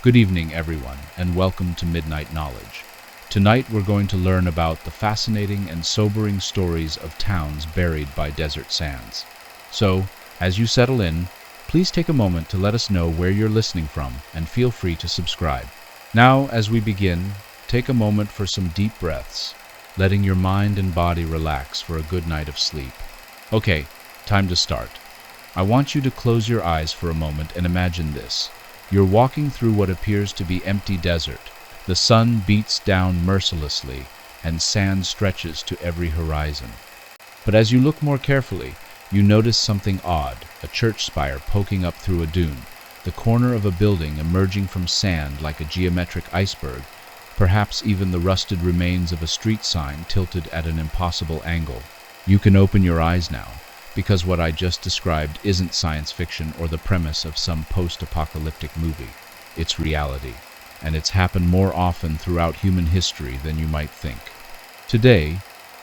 Good evening, everyone, and welcome to Midnight Knowledge. Tonight we're going to learn about the fascinating and sobering stories of towns buried by desert sands. So, as you settle in, please take a moment to let us know where you're listening from and feel free to subscribe. Now, as we begin, take a moment for some deep breaths, letting your mind and body relax for a good night of sleep. Okay, time to start. I want you to close your eyes for a moment and imagine this. You're walking through what appears to be empty desert. The sun beats down mercilessly, and sand stretches to every horizon. But as you look more carefully, you notice something odd, a church spire poking up through a dune, the corner of a building emerging from sand like a geometric iceberg, perhaps even the rusted remains of a street sign tilted at an impossible angle. You can open your eyes now, because what I just described isn't science fiction or the premise of some post-apocalyptic movie. It's reality, and it's happened more often throughout human history than you might think. Today,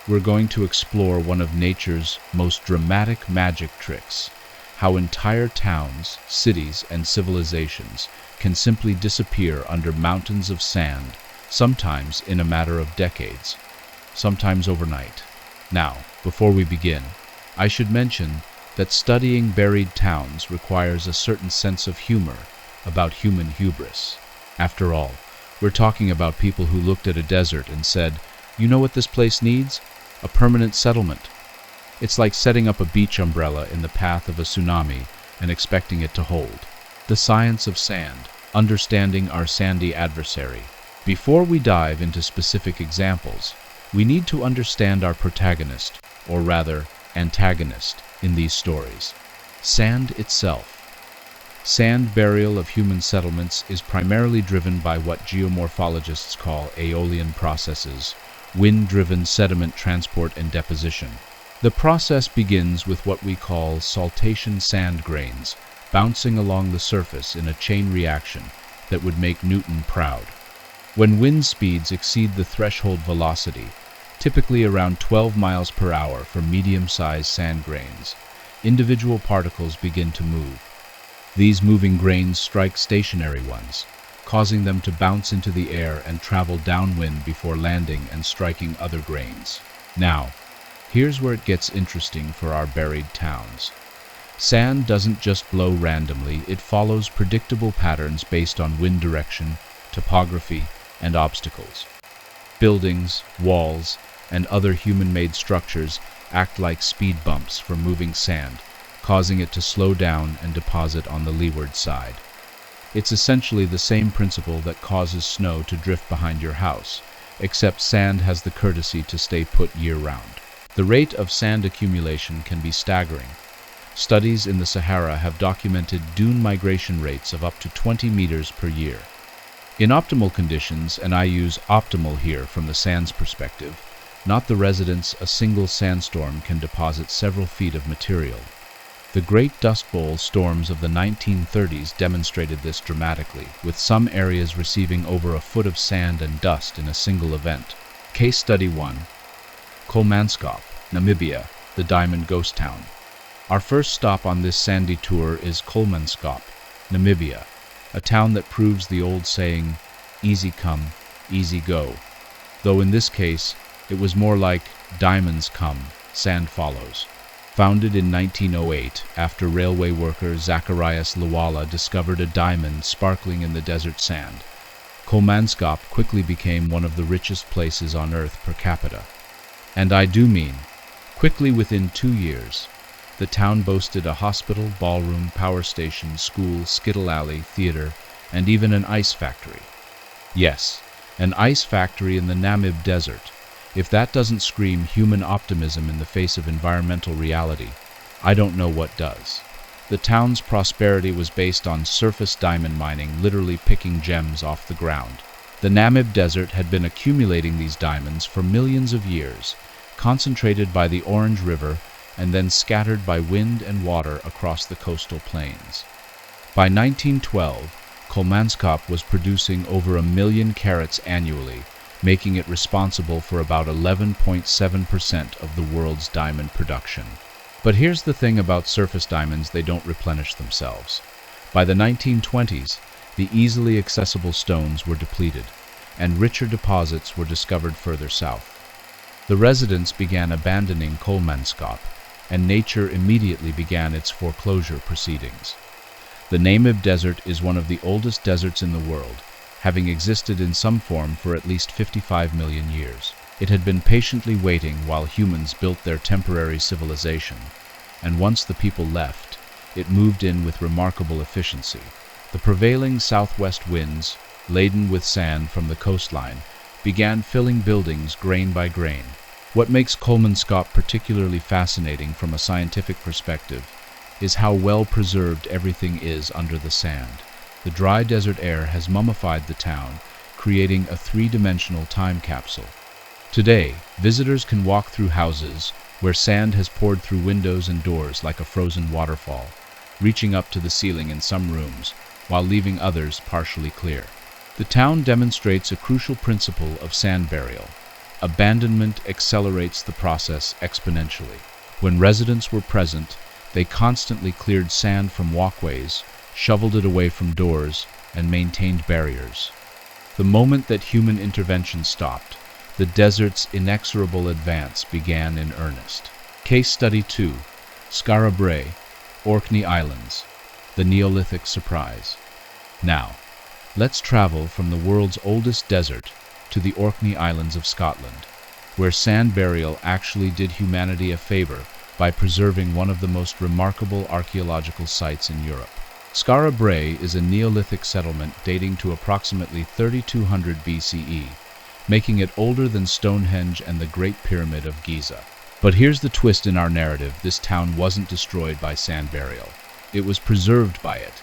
we're going to explore one of nature's most dramatic magic tricks, how entire towns, cities, and civilizations can simply disappear under mountains of sand, sometimes in a matter of decades, sometimes overnight. Now, before we begin, I should mention that studying buried towns requires a certain sense of humor about human hubris. After all, we're talking about people who looked at a desert and said, "You know what this place needs? A permanent settlement." It's like setting up a beach umbrella in the path of a tsunami and expecting it to hold. The science of sand, understanding our sandy adversary. Before we dive into specific examples, we need to understand our protagonist, or rather, antagonist, in these stories. Sand itself. Sand burial of human settlements is primarily driven by what geomorphologists call aeolian processes, wind-driven sediment transport and deposition. The process begins with what we call saltation sand grains, bouncing along the surface in a chain reaction that would make Newton proud. When wind speeds exceed the threshold velocity, typically around 12 miles per hour for medium-sized sand grains, individual particles begin to move. These moving grains strike stationary ones, causing them to bounce into the air and travel downwind before landing and striking other grains. Now, here's where it gets interesting for our buried towns. Sand doesn't just blow randomly, it follows predictable patterns based on wind direction, topography, and obstacles. Buildings, walls, and other human-made structures act like speed bumps for moving sand, causing it to slow down and deposit on the leeward side. It's essentially the same principle that causes snow to drift behind your house, except sand has the courtesy to stay put year-round. The rate of sand accumulation can be staggering. Studies in the Sahara have documented dune migration rates of up to 20 meters per year. In optimal conditions, and I use optimal here from the sand's perspective, not the residents, a single sandstorm can deposit several feet of material. The Great Dust Bowl storms of the 1930s demonstrated this dramatically, with some areas receiving over a foot of sand and dust in a single event. Case Study 1. Kolmanskop, Namibia, the Diamond Ghost Town. Our first stop on this sandy tour is Kolmanskop, Namibia, a town that proves the old saying, "Easy come, easy go," though in this case, it was more like diamonds come, sand follows. Founded in 1908 after railway worker Zacharias Lawala discovered a diamond sparkling in the desert sand, Kolmanskop quickly became one of the richest places on Earth per capita. And I do mean, quickly within 2 years. The town boasted a hospital, ballroom, power station, school, skittle alley, theater, and even an ice factory. Yes, an ice factory in the Namib Desert. If that doesn't scream human optimism in the face of environmental reality, I don't know what does. The town's prosperity was based on surface diamond mining, literally picking gems off the ground. The Namib Desert had been accumulating these diamonds for millions of years, concentrated by the Orange River and then scattered by wind and water across the coastal plains. By 1912, Kolmanskop was producing over 1 million carats annually, making it responsible for about 11.7% of the world's diamond production. But here's the thing about surface diamonds: they don't replenish themselves. By the 1920s, the easily accessible stones were depleted, and richer deposits were discovered further south. The residents began abandoning Kolmanskop, and nature immediately began its foreclosure proceedings. The Namib Desert is one of the oldest deserts in the world, having existed in some form for at least 55 million years. It had been patiently waiting while humans built their temporary civilization, and once the people left, it moved in with remarkable efficiency. The prevailing southwest winds, laden with sand from the coastline, began filling buildings grain by grain. What makes Kolmanskop particularly fascinating from a scientific perspective is how well preserved everything is under the sand. The dry desert air has mummified the town, creating a three-dimensional time capsule. Today, visitors can walk through houses where sand has poured through windows and doors like a frozen waterfall, reaching up to the ceiling in some rooms, while leaving others partially clear. The town demonstrates a crucial principle of sand burial. Abandonment accelerates the process exponentially. When residents were present, they constantly cleared sand from walkways, shoveled it away from doors, and maintained barriers. The moment that human intervention stopped, the desert's inexorable advance began in earnest. Case Study 2, Skara Brae, Orkney Islands, the Neolithic Surprise. Now, let's travel from the world's oldest desert to the Orkney Islands of Scotland, where sand burial actually did humanity a favor by preserving one of the most remarkable archaeological sites in Europe. Skara Brae is a Neolithic settlement dating to approximately 3200 BCE, making it older than Stonehenge and the Great Pyramid of Giza. But here's the twist in our narrative: this town wasn't destroyed by sand burial. It was preserved by it.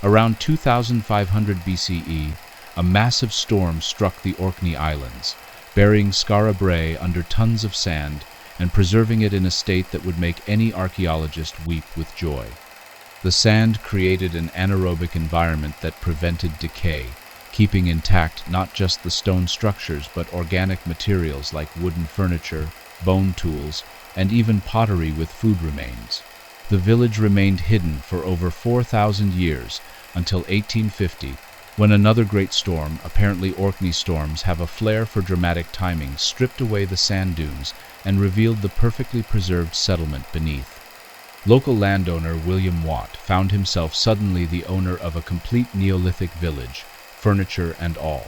Around 2500 BCE, a massive storm struck the Orkney Islands, burying Skara Brae under tons of sand and preserving it in a state that would make any archaeologist weep with joy. The sand created an anaerobic environment that prevented decay, keeping intact not just the stone structures but organic materials like wooden furniture, bone tools, and even pottery with food remains. The village remained hidden for over 4,000 years until 1850, when another great storm, apparently Orkney storms, have a flair for dramatic timing, stripped away the sand dunes and revealed the perfectly preserved settlement beneath. Local landowner William Watt found himself suddenly the owner of a complete Neolithic village, furniture and all.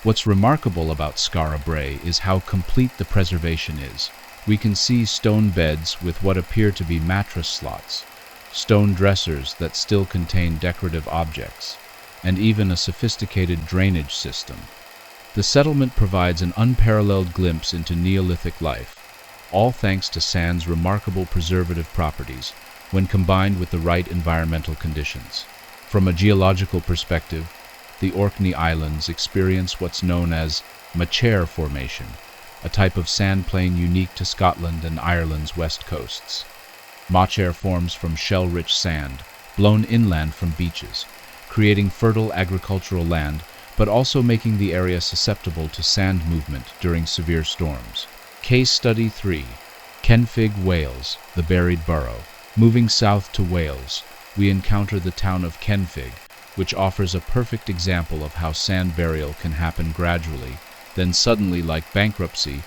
What's remarkable about Skara Brae is how complete the preservation is. We can see stone beds with what appear to be mattress slots, stone dressers that still contain decorative objects, and even a sophisticated drainage system. The settlement provides an unparalleled glimpse into Neolithic life, all thanks to sand's remarkable preservative properties when combined with the right environmental conditions. From a geological perspective, the Orkney Islands experience what's known as Machair Formation, a type of sand plain unique to Scotland and Ireland's west coasts. Machair forms from shell-rich sand, blown inland from beaches, creating fertile agricultural land, but also making the area susceptible to sand movement during severe storms. Case Study 3, Kenfig, Wales, the Buried Burrow. Moving south to Wales, we encounter the town of Kenfig, which offers a perfect example of how sand burial can happen gradually, then suddenly like bankruptcy,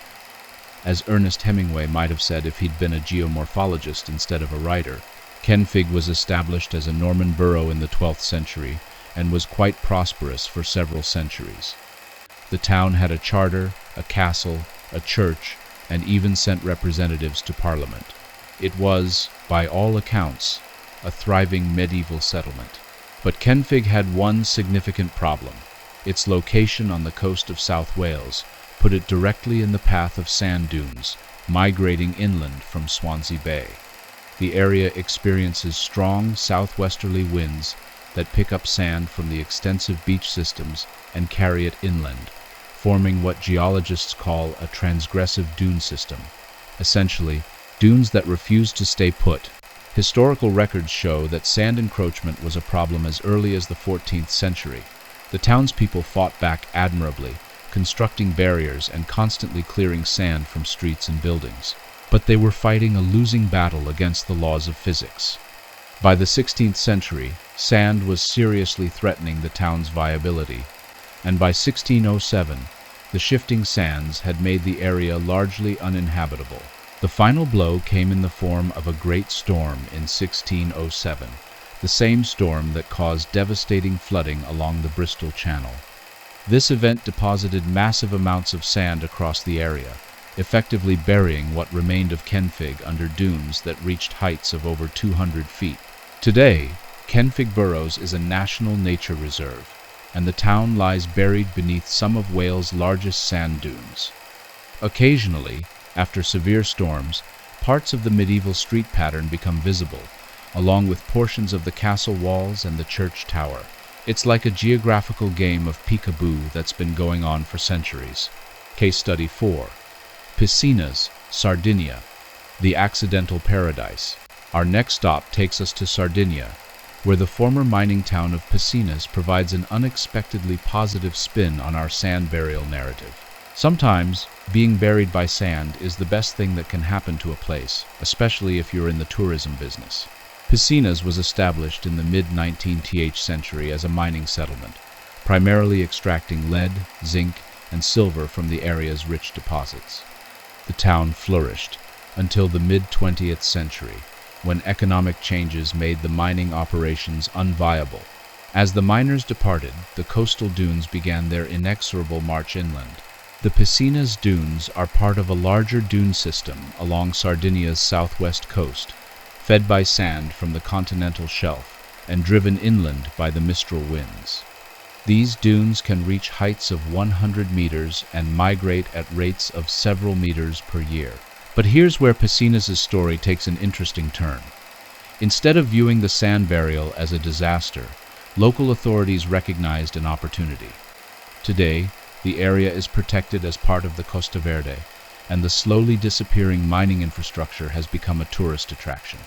as Ernest Hemingway might have said if he'd been a geomorphologist instead of a writer. Kenfig was established as a Norman borough in the 12th century and was quite prosperous for several centuries. The town had a charter, a castle, a church, and even sent representatives to Parliament. It was, by all accounts, a thriving medieval settlement. But Kenfig had one significant problem. Its location on the coast of South Wales put it directly in the path of sand dunes, migrating inland from Swansea Bay. The area experiences strong southwesterly winds that pick up sand from the extensive beach systems and carry it inland, forming what geologists call a transgressive dune system. Essentially, dunes that refuse to stay put. Historical records show that sand encroachment was a problem as early as the 14th century. The townspeople fought back admirably, constructing barriers and constantly clearing sand from streets and buildings. But they were fighting a losing battle against the laws of physics. By the 16th century, sand was seriously threatening the town's viability, and by 1607, the shifting sands had made the area largely uninhabitable. The final blow came in the form of a great storm in 1607, the same storm that caused devastating flooding along the Bristol Channel. This event deposited massive amounts of sand across the area, effectively burying what remained of Kenfig under dunes that reached heights of over 200 feet. Today, Kenfig Burrows is a national nature reserve, and the town lies buried beneath some of Wales' largest sand dunes. Occasionally, after severe storms, parts of the medieval street pattern become visible, along with portions of the castle walls and the church tower. It's like a geographical game of peekaboo that's been going on for centuries. Case Study 4. Piscinas, Sardinia, the accidental paradise. Our next stop takes us to Sardinia, where the former mining town of Piscinas provides an unexpectedly positive spin on our sand burial narrative. Sometimes, being buried by sand is the best thing that can happen to a place, especially if you're in the tourism business. Piscinas was established in the mid-19th century as a mining settlement, primarily extracting lead, zinc, and silver from the area's rich deposits. The town flourished until the mid-20th century, when economic changes made the mining operations unviable. As the miners departed, the coastal dunes began their inexorable march inland. The Piscinas Dunes are part of a larger dune system along Sardinia's southwest coast, fed by sand from the continental shelf and driven inland by the Mistral winds. These dunes can reach heights of 100 meters and migrate at rates of several meters per year. But here's where Piscinas' story takes an interesting turn. Instead of viewing the sand burial as a disaster, local authorities recognized an opportunity. Today, the area is protected as part of the Costa Verde, and the slowly disappearing mining infrastructure has become a tourist attraction.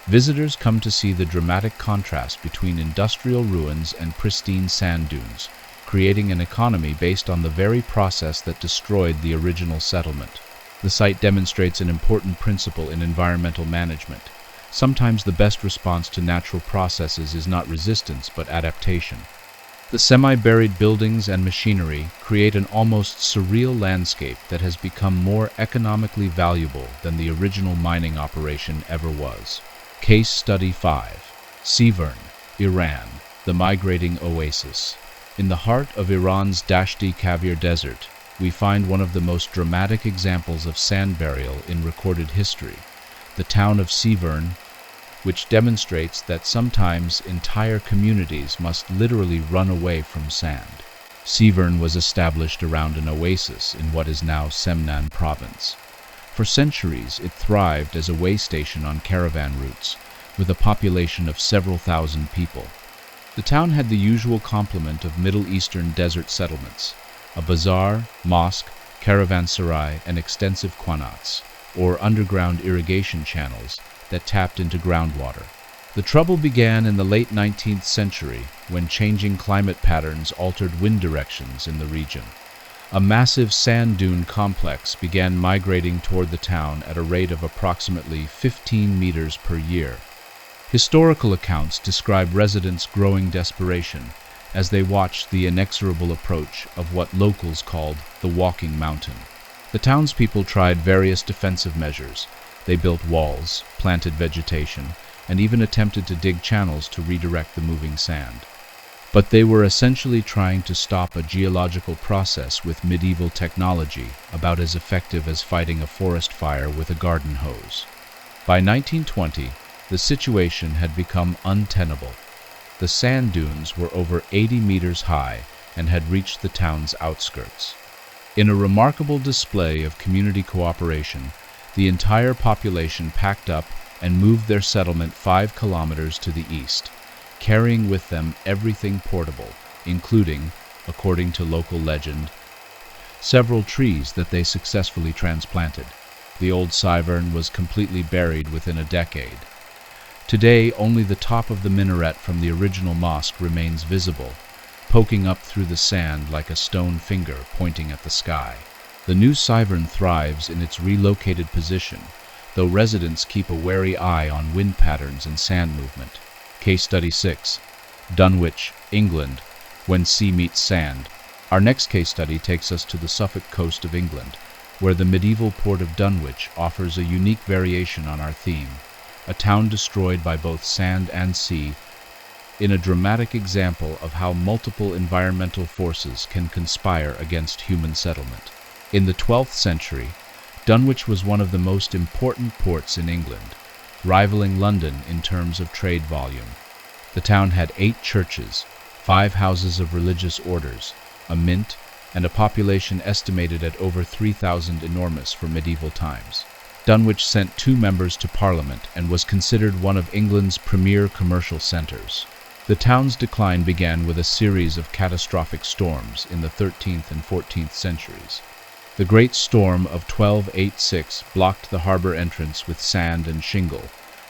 Visitors come to see the dramatic contrast between industrial ruins and pristine sand dunes, creating an economy based on the very process that destroyed the original settlement. The site demonstrates an important principle in environmental management. Sometimes the best response to natural processes is not resistance but adaptation. The semi-buried buildings and machinery create an almost surreal landscape that has become more economically valuable than the original mining operation ever was. Case Study 5. Severn, Iran, the migrating oasis. In the heart of Iran's Dashti Kavir Desert, we find one of the most dramatic examples of sand burial in recorded history, the town of Severn, which demonstrates that sometimes entire communities must literally run away from sand. Severn was established around an oasis in what is now Semnan province. For centuries, it thrived as a way station on caravan routes, with a population of several thousand people. The town had the usual complement of Middle Eastern desert settlements: a bazaar, mosque, caravanserai, and extensive qanats, or underground irrigation channels that tapped into groundwater. The trouble began in the late 19th century when changing climate patterns altered wind directions in the region. A massive sand dune complex began migrating toward the town at a rate of approximately 15 meters per year. Historical accounts describe residents' growing desperation as they watched the inexorable approach of what locals called the Walking Mountain. The townspeople tried various defensive measures. They built walls, planted vegetation, and even attempted to dig channels to redirect the moving sand. But they were essentially trying to stop a geological process with medieval technology, about as effective as fighting a forest fire with a garden hose. By 1920, the situation had become untenable. The sand dunes were over 80 meters high and had reached the town's outskirts. In a remarkable display of community cooperation, the entire population packed up and moved their settlement 5 kilometers to the east, carrying with them everything portable, including, according to local legend, several trees that they successfully transplanted. The old Severn was completely buried within a decade. Today, only the top of the minaret from the original mosque remains visible, poking up through the sand like a stone finger pointing at the sky. The new Severn thrives in its relocated position, though residents keep a wary eye on wind patterns and sand movement. Case Study 6. Dunwich, England, when sea meets sand. Our next case study takes us to the Suffolk coast of England, where the medieval port of Dunwich offers a unique variation on our theme, a town destroyed by both sand and sea, in a dramatic example of how multiple environmental forces can conspire against human settlement. In the 12th century, Dunwich was one of the most important ports in England, rivaling London in terms of trade volume. The town had 8 churches, 5 houses of religious orders, a mint, and a population estimated at over 3,000, enormous for medieval times. Dunwich sent 2 members to Parliament and was considered one of England's premier commercial centres. The town's decline began with a series of catastrophic storms in the 13th and 14th centuries. The Great Storm of 1286 blocked the harbour entrance with sand and shingle,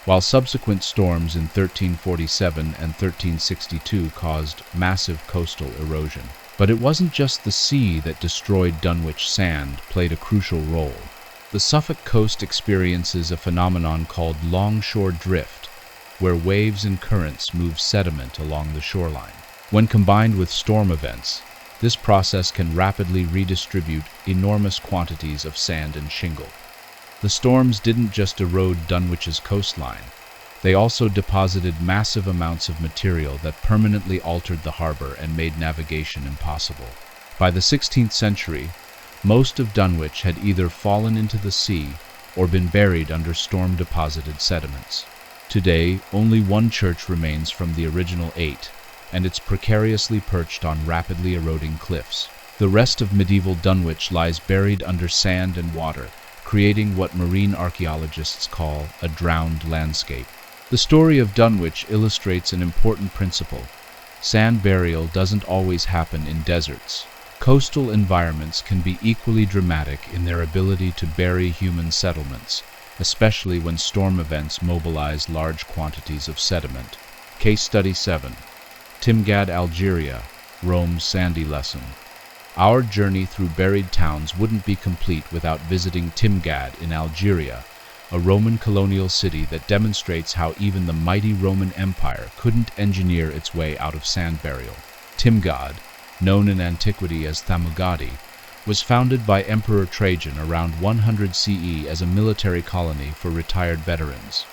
while subsequent storms in 1347 and 1362 caused massive coastal erosion. But it wasn't just the sea that destroyed Dunwich. Sand played a crucial role. The Suffolk coast experiences a phenomenon called longshore drift, where waves and currents move sediment along the shoreline. When combined with storm events, this process can rapidly redistribute enormous quantities of sand and shingle. The storms didn't just erode Dunwich's coastline, they also deposited massive amounts of material that permanently altered the harbor and made navigation impossible. By the 16th century, most of Dunwich had either fallen into the sea or been buried under storm-deposited sediments. Today, only one church remains from the original 8, and it's precariously perched on rapidly eroding cliffs. The rest of medieval Dunwich lies buried under sand and water, creating what marine archaeologists call a drowned landscape. The story of Dunwich illustrates an important principle. Sand burial doesn't always happen in deserts. Coastal environments can be equally dramatic in their ability to bury human settlements, especially when storm events mobilize large quantities of sediment. Case Study 7. Timgad, Algeria, Rome's sandy lesson. Our journey through buried towns wouldn't be complete without visiting Timgad in Algeria, a Roman colonial city that demonstrates how even the mighty Roman Empire couldn't engineer its way out of sand burial. Timgad, known in antiquity as Thamugadi, was founded by Emperor Trajan around 100 CE as a military colony for retired veterans.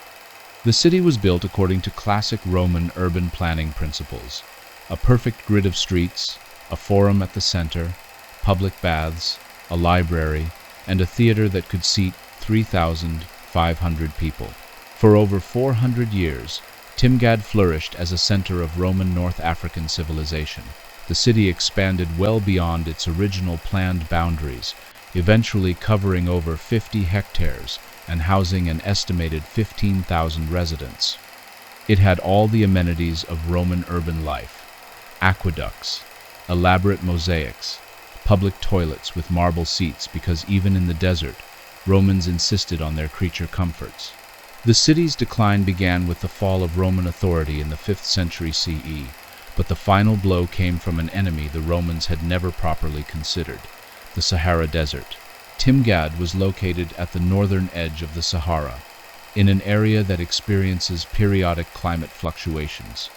The city was built according to classic Roman urban planning principles: a perfect grid of streets, a forum at the center, public baths, a library, and a theater that could seat 3,500 people. For over 400 years, Timgad flourished as a center of Roman North African civilization. The city expanded well beyond its original planned boundaries, eventually covering over 50 hectares and housing an estimated 15,000 residents. It had all the amenities of Roman urban life: aqueducts, elaborate mosaics, public toilets with marble seats, because even in the desert, Romans insisted on their creature comforts. The city's decline began with the fall of Roman authority in the 5th century CE, but the final blow came from an enemy the Romans had never properly considered: the Sahara Desert. Timgad was located at the northern edge of the Sahara, in an area that experiences periodic climate fluctuations.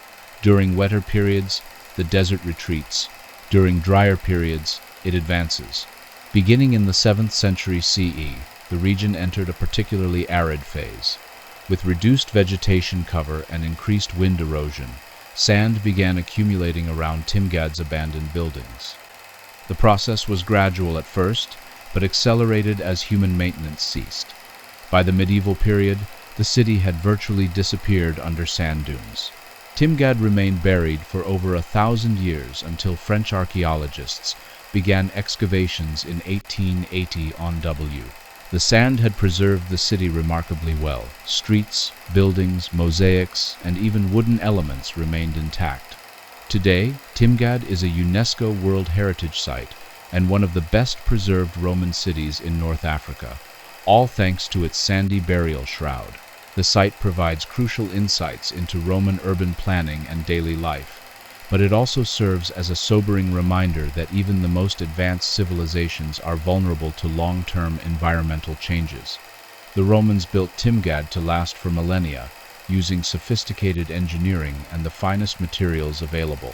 During wetter periods, the desert retreats. During drier periods, it advances. Beginning in the 7th century CE, the region entered a particularly arid phase. With reduced vegetation cover and increased wind erosion, sand began accumulating around Timgad's abandoned buildings. The process was gradual at first, but accelerated as human maintenance ceased. By the medieval period, the city had virtually disappeared under sand dunes. Timgad remained buried for over 1,000 years until French archaeologists began excavations in 1880 on W. The sand had preserved the city remarkably well. Streets, buildings, mosaics, and even wooden elements remained intact. Today, Timgad is a UNESCO World Heritage Site and one of the best preserved Roman cities in North Africa, all thanks to its sandy burial shroud. The site provides crucial insights into Roman urban planning and daily life, but it also serves as a sobering reminder that even the most advanced civilizations are vulnerable to long-term environmental changes. The Romans built Timgad to last for millennia, using sophisticated engineering and the finest materials available.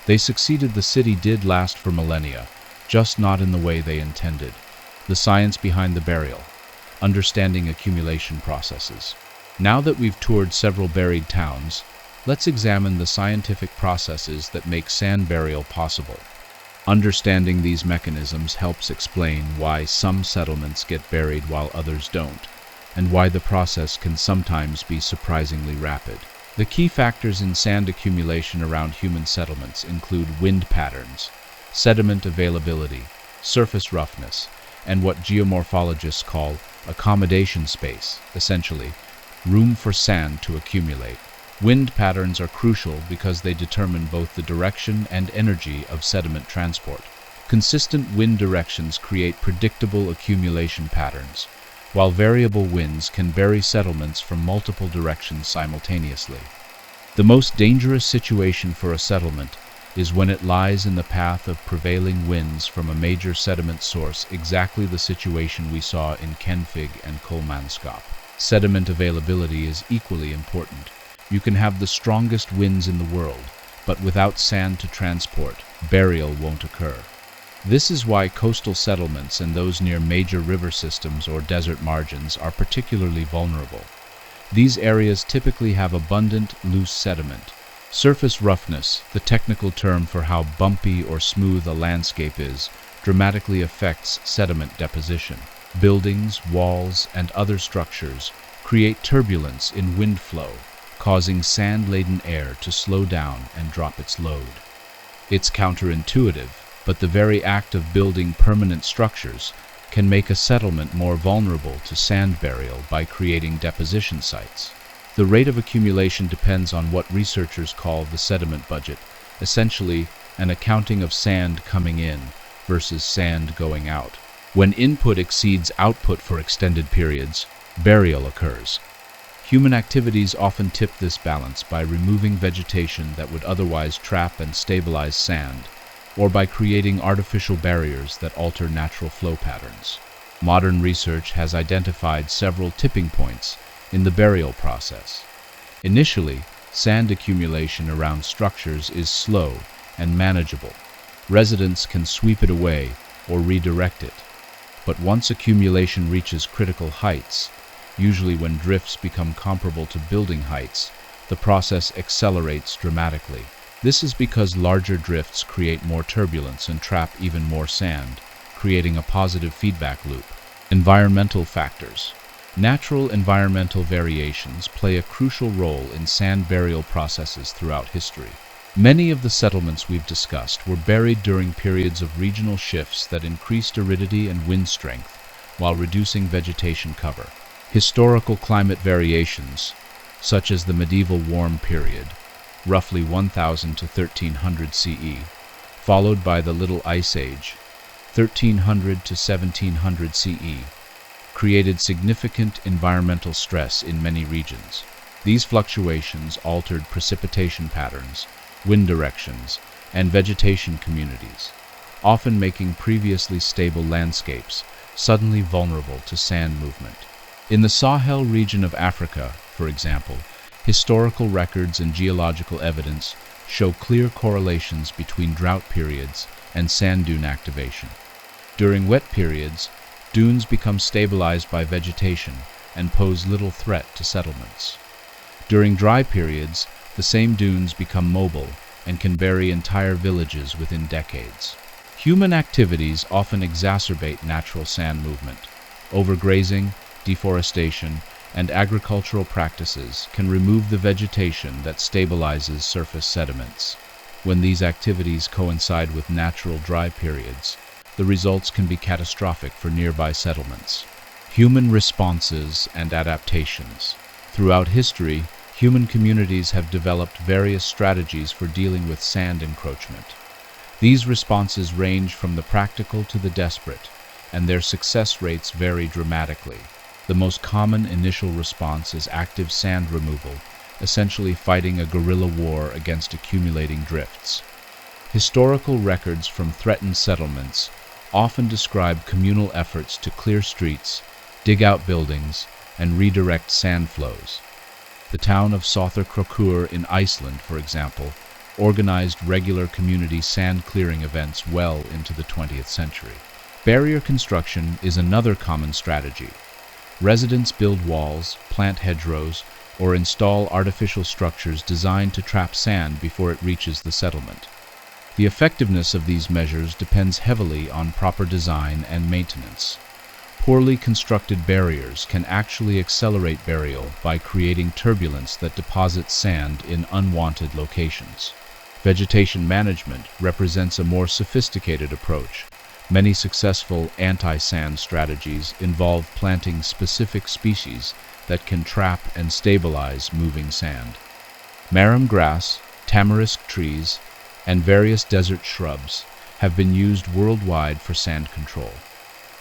They succeeded. The city did last for millennia, just not in the way they intended. The science behind the burial. Understanding accumulation processes. Now that we've toured several buried towns, let's examine the scientific processes that make sand burial possible. Understanding these mechanisms helps explain why some settlements get buried while others don't, and why the process can sometimes be surprisingly rapid. The key factors in sand accumulation around human settlements include wind patterns, sediment availability, surface roughness, and what geomorphologists call accommodation space, essentially, room for sand to accumulate. Wind patterns are crucial because they determine both the direction and energy of sediment transport. Consistent wind directions create predictable accumulation patterns, while variable winds can bury settlements from multiple directions simultaneously. The most dangerous situation for a settlement is when it lies in the path of prevailing winds from a major sediment source, exactly the situation we saw in Kenfig and Kolmanskap. Sediment availability is equally important. You can have the strongest winds in the world, but without sand to transport, burial won't occur. This is why coastal settlements and those near major river systems or desert margins are particularly vulnerable. These areas typically have abundant, loose sediment. Surface roughness, the technical term for how bumpy or smooth a landscape is, dramatically affects sediment deposition. Buildings, walls, and other structures create turbulence in wind flow, causing sand-laden air to slow down and drop its load. It's counterintuitive, but the very act of building permanent structures can make a settlement more vulnerable to sand burial by creating deposition sites. The rate of accumulation depends on what researchers call the sediment budget, essentially an accounting of sand coming in versus sand going out. When input exceeds output for extended periods, burial occurs. Human activities often tip this balance by removing vegetation that would otherwise trap and stabilize sand, or by creating artificial barriers that alter natural flow patterns. Modern research has identified several tipping points in the burial process. Initially, sand accumulation around structures is slow and manageable. Residents can sweep it away or redirect it. But once accumulation reaches critical heights, usually when drifts become comparable to building heights, the process accelerates dramatically. This is because larger drifts create more turbulence and trap even more sand, creating a positive feedback loop. Environmental factors. Natural environmental variations play a crucial role in sand burial processes throughout history. Many of the settlements we've discussed were buried during periods of regional shifts that increased aridity and wind strength while reducing vegetation cover. Historical climate variations, such as the medieval warm period, roughly 1000 to 1300 CE, followed by the Little Ice Age, 1300 to 1700 CE, created significant environmental stress in many regions. These fluctuations altered precipitation patterns, wind directions, and vegetation communities, often making previously stable landscapes suddenly vulnerable to sand movement. In the Sahel region of Africa, for example, historical records and geological evidence show clear correlations between drought periods and sand dune activation. During wet periods, dunes become stabilized by vegetation and pose little threat to settlements. During dry periods, the same dunes become mobile and can bury entire villages within decades. Human activities often exacerbate natural sand movement. Overgrazing, deforestation, and agricultural practices can remove the vegetation that stabilizes surface sediments. When these activities coincide with natural dry periods, the results can be catastrophic for nearby settlements. Human responses and adaptations. Throughout history, human communities have developed various strategies for dealing with sand encroachment. These responses range from the practical to the desperate, and their success rates vary dramatically. The most common initial response is active sand removal, essentially fighting a guerrilla war against accumulating drifts. Historical records from threatened settlements often describe communal efforts to clear streets, dig out buildings, and redirect sand flows. The town of Krokur in Iceland, for example, organized regular community sand clearing events well into the 20th century. Barrier construction is another common strategy. Residents build walls, plant hedgerows, or install artificial structures designed to trap sand before it reaches the settlement. The effectiveness of these measures depends heavily on proper design and maintenance. Poorly constructed barriers can actually accelerate burial by creating turbulence that deposits sand in unwanted locations. Vegetation management represents a more sophisticated approach. Many successful anti-sand strategies involve planting specific species that can trap and stabilize moving sand. Marram grass, tamarisk trees, and various desert shrubs have been used worldwide for sand control.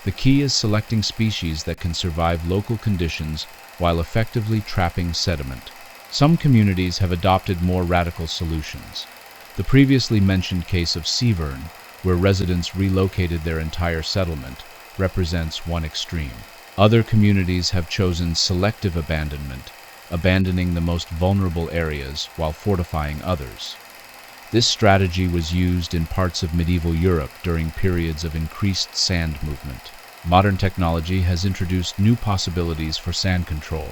The key is selecting species that can survive local conditions while effectively trapping sediment. Some communities have adopted more radical solutions. The previously mentioned case of Severn, where residents relocated their entire settlement, represents one extreme. Other communities have chosen selective abandonment, abandoning the most vulnerable areas while fortifying others. This strategy was used in parts of medieval Europe during periods of increased sand movement. Modern technology has introduced new possibilities for sand control,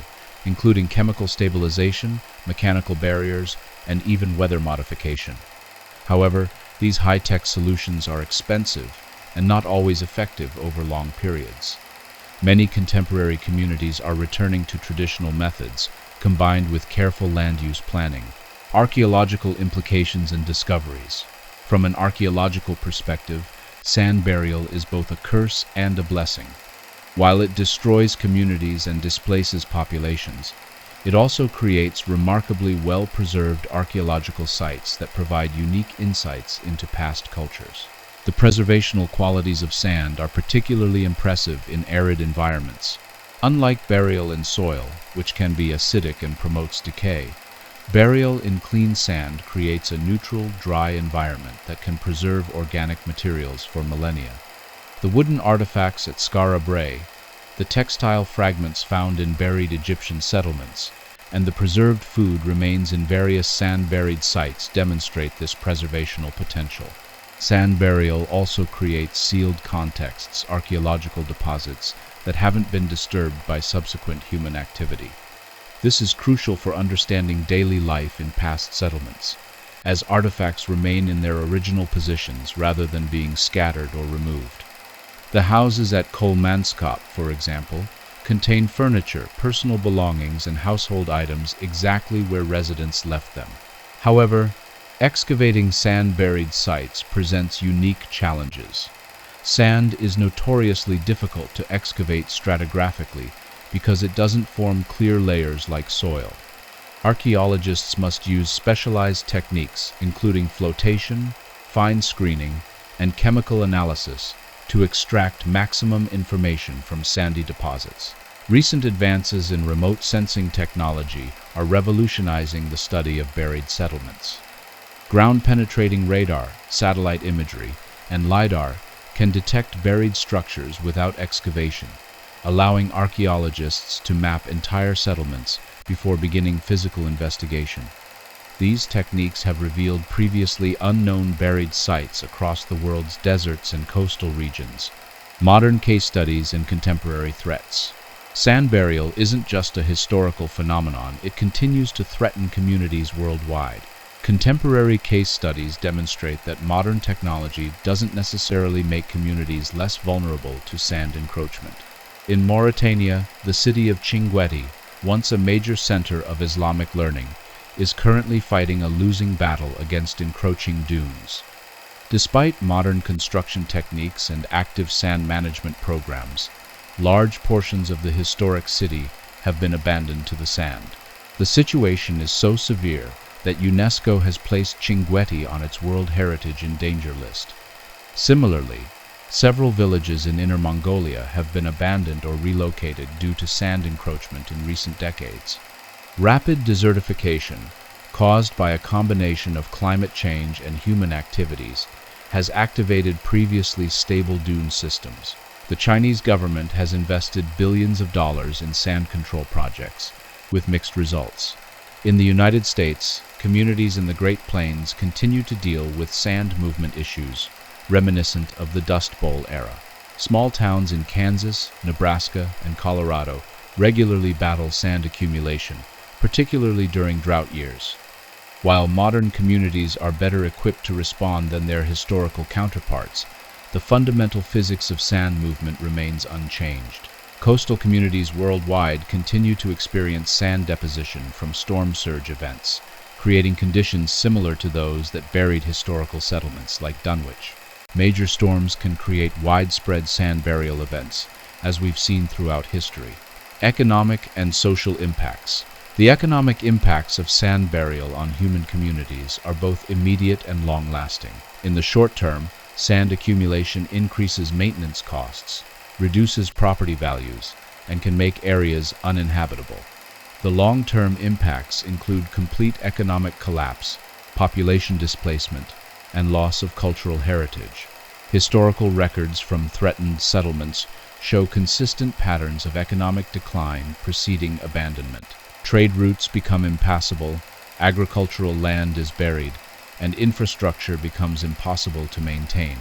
including chemical stabilization, mechanical barriers, and even weather modification. However, these high-tech solutions are expensive and not always effective over long periods. Many contemporary communities are returning to traditional methods, combined with careful land use planning. Archaeological implications and discoveries. From an archaeological perspective, sand burial is both a curse and a blessing. While it destroys communities and displaces populations, it also creates remarkably well-preserved archaeological sites that provide unique insights into past cultures. The preservational qualities of sand are particularly impressive in arid environments. Unlike burial in soil, which can be acidic and promotes decay, burial in clean sand creates a neutral, dry environment that can preserve organic materials for millennia. The wooden artifacts at Skara Brae, the textile fragments found in buried Egyptian settlements, and the preserved food remains in various sand-buried sites demonstrate this preservational potential. Sand burial also creates sealed contexts, archaeological deposits that haven't been disturbed by subsequent human activity. This is crucial for understanding daily life in past settlements, as artifacts remain in their original positions rather than being scattered or removed. The houses at Kolmanskap, for example, contain furniture, personal belongings, and household items exactly where residents left them. However, excavating sand-buried sites presents unique challenges. Sand is notoriously difficult to excavate stratigraphically because it doesn't form clear layers like soil. Archaeologists must use specialized techniques, including flotation, fine screening, and chemical analysis, to extract maximum information from sandy deposits. Recent advances in remote sensing technology are revolutionizing the study of buried settlements. Ground-penetrating radar, satellite imagery, and LiDAR can detect buried structures without excavation, allowing archaeologists to map entire settlements before beginning physical investigation. These techniques have revealed previously unknown buried sites across the world's deserts and coastal regions. Modern case studies and contemporary threats. Sand burial isn't just a historical phenomenon, it continues to threaten communities worldwide. Contemporary case studies demonstrate that modern technology doesn't necessarily make communities less vulnerable to sand encroachment. In Mauritania, the city of Chinguetti, once a major center of Islamic learning, is currently fighting a losing battle against encroaching dunes. Despite modern construction techniques and active sand management programs, large portions of the historic city have been abandoned to the sand. The situation is so severe that UNESCO has placed Chinguetti on its World Heritage in Danger list. Similarly, several villages in Inner Mongolia have been abandoned or relocated due to sand encroachment in recent decades. Rapid desertification, caused by a combination of climate change and human activities, has activated previously stable dune systems. The Chinese government has invested billions of dollars in sand control projects, with mixed results. In the United States, communities in the Great Plains continue to deal with sand movement issues, reminiscent of the Dust Bowl era. Small towns in Kansas, Nebraska, and Colorado regularly battle sand accumulation, particularly during drought years. While modern communities are better equipped to respond than their historical counterparts, the fundamental physics of sand movement remains unchanged. Coastal communities worldwide continue to experience sand deposition from storm surge events, creating conditions similar to those that buried historical settlements like Dunwich. Major storms can create widespread sand burial events, as we've seen throughout history. Economic and social impacts. The economic impacts of sand burial on human communities are both immediate and long-lasting. In the short term, sand accumulation increases maintenance costs, reduces property values, and can make areas uninhabitable. The long-term impacts include complete economic collapse, population displacement, and loss of cultural heritage. Historical records from threatened settlements show consistent patterns of economic decline preceding abandonment. Trade routes become impassable, agricultural land is buried, and infrastructure becomes impossible to maintain.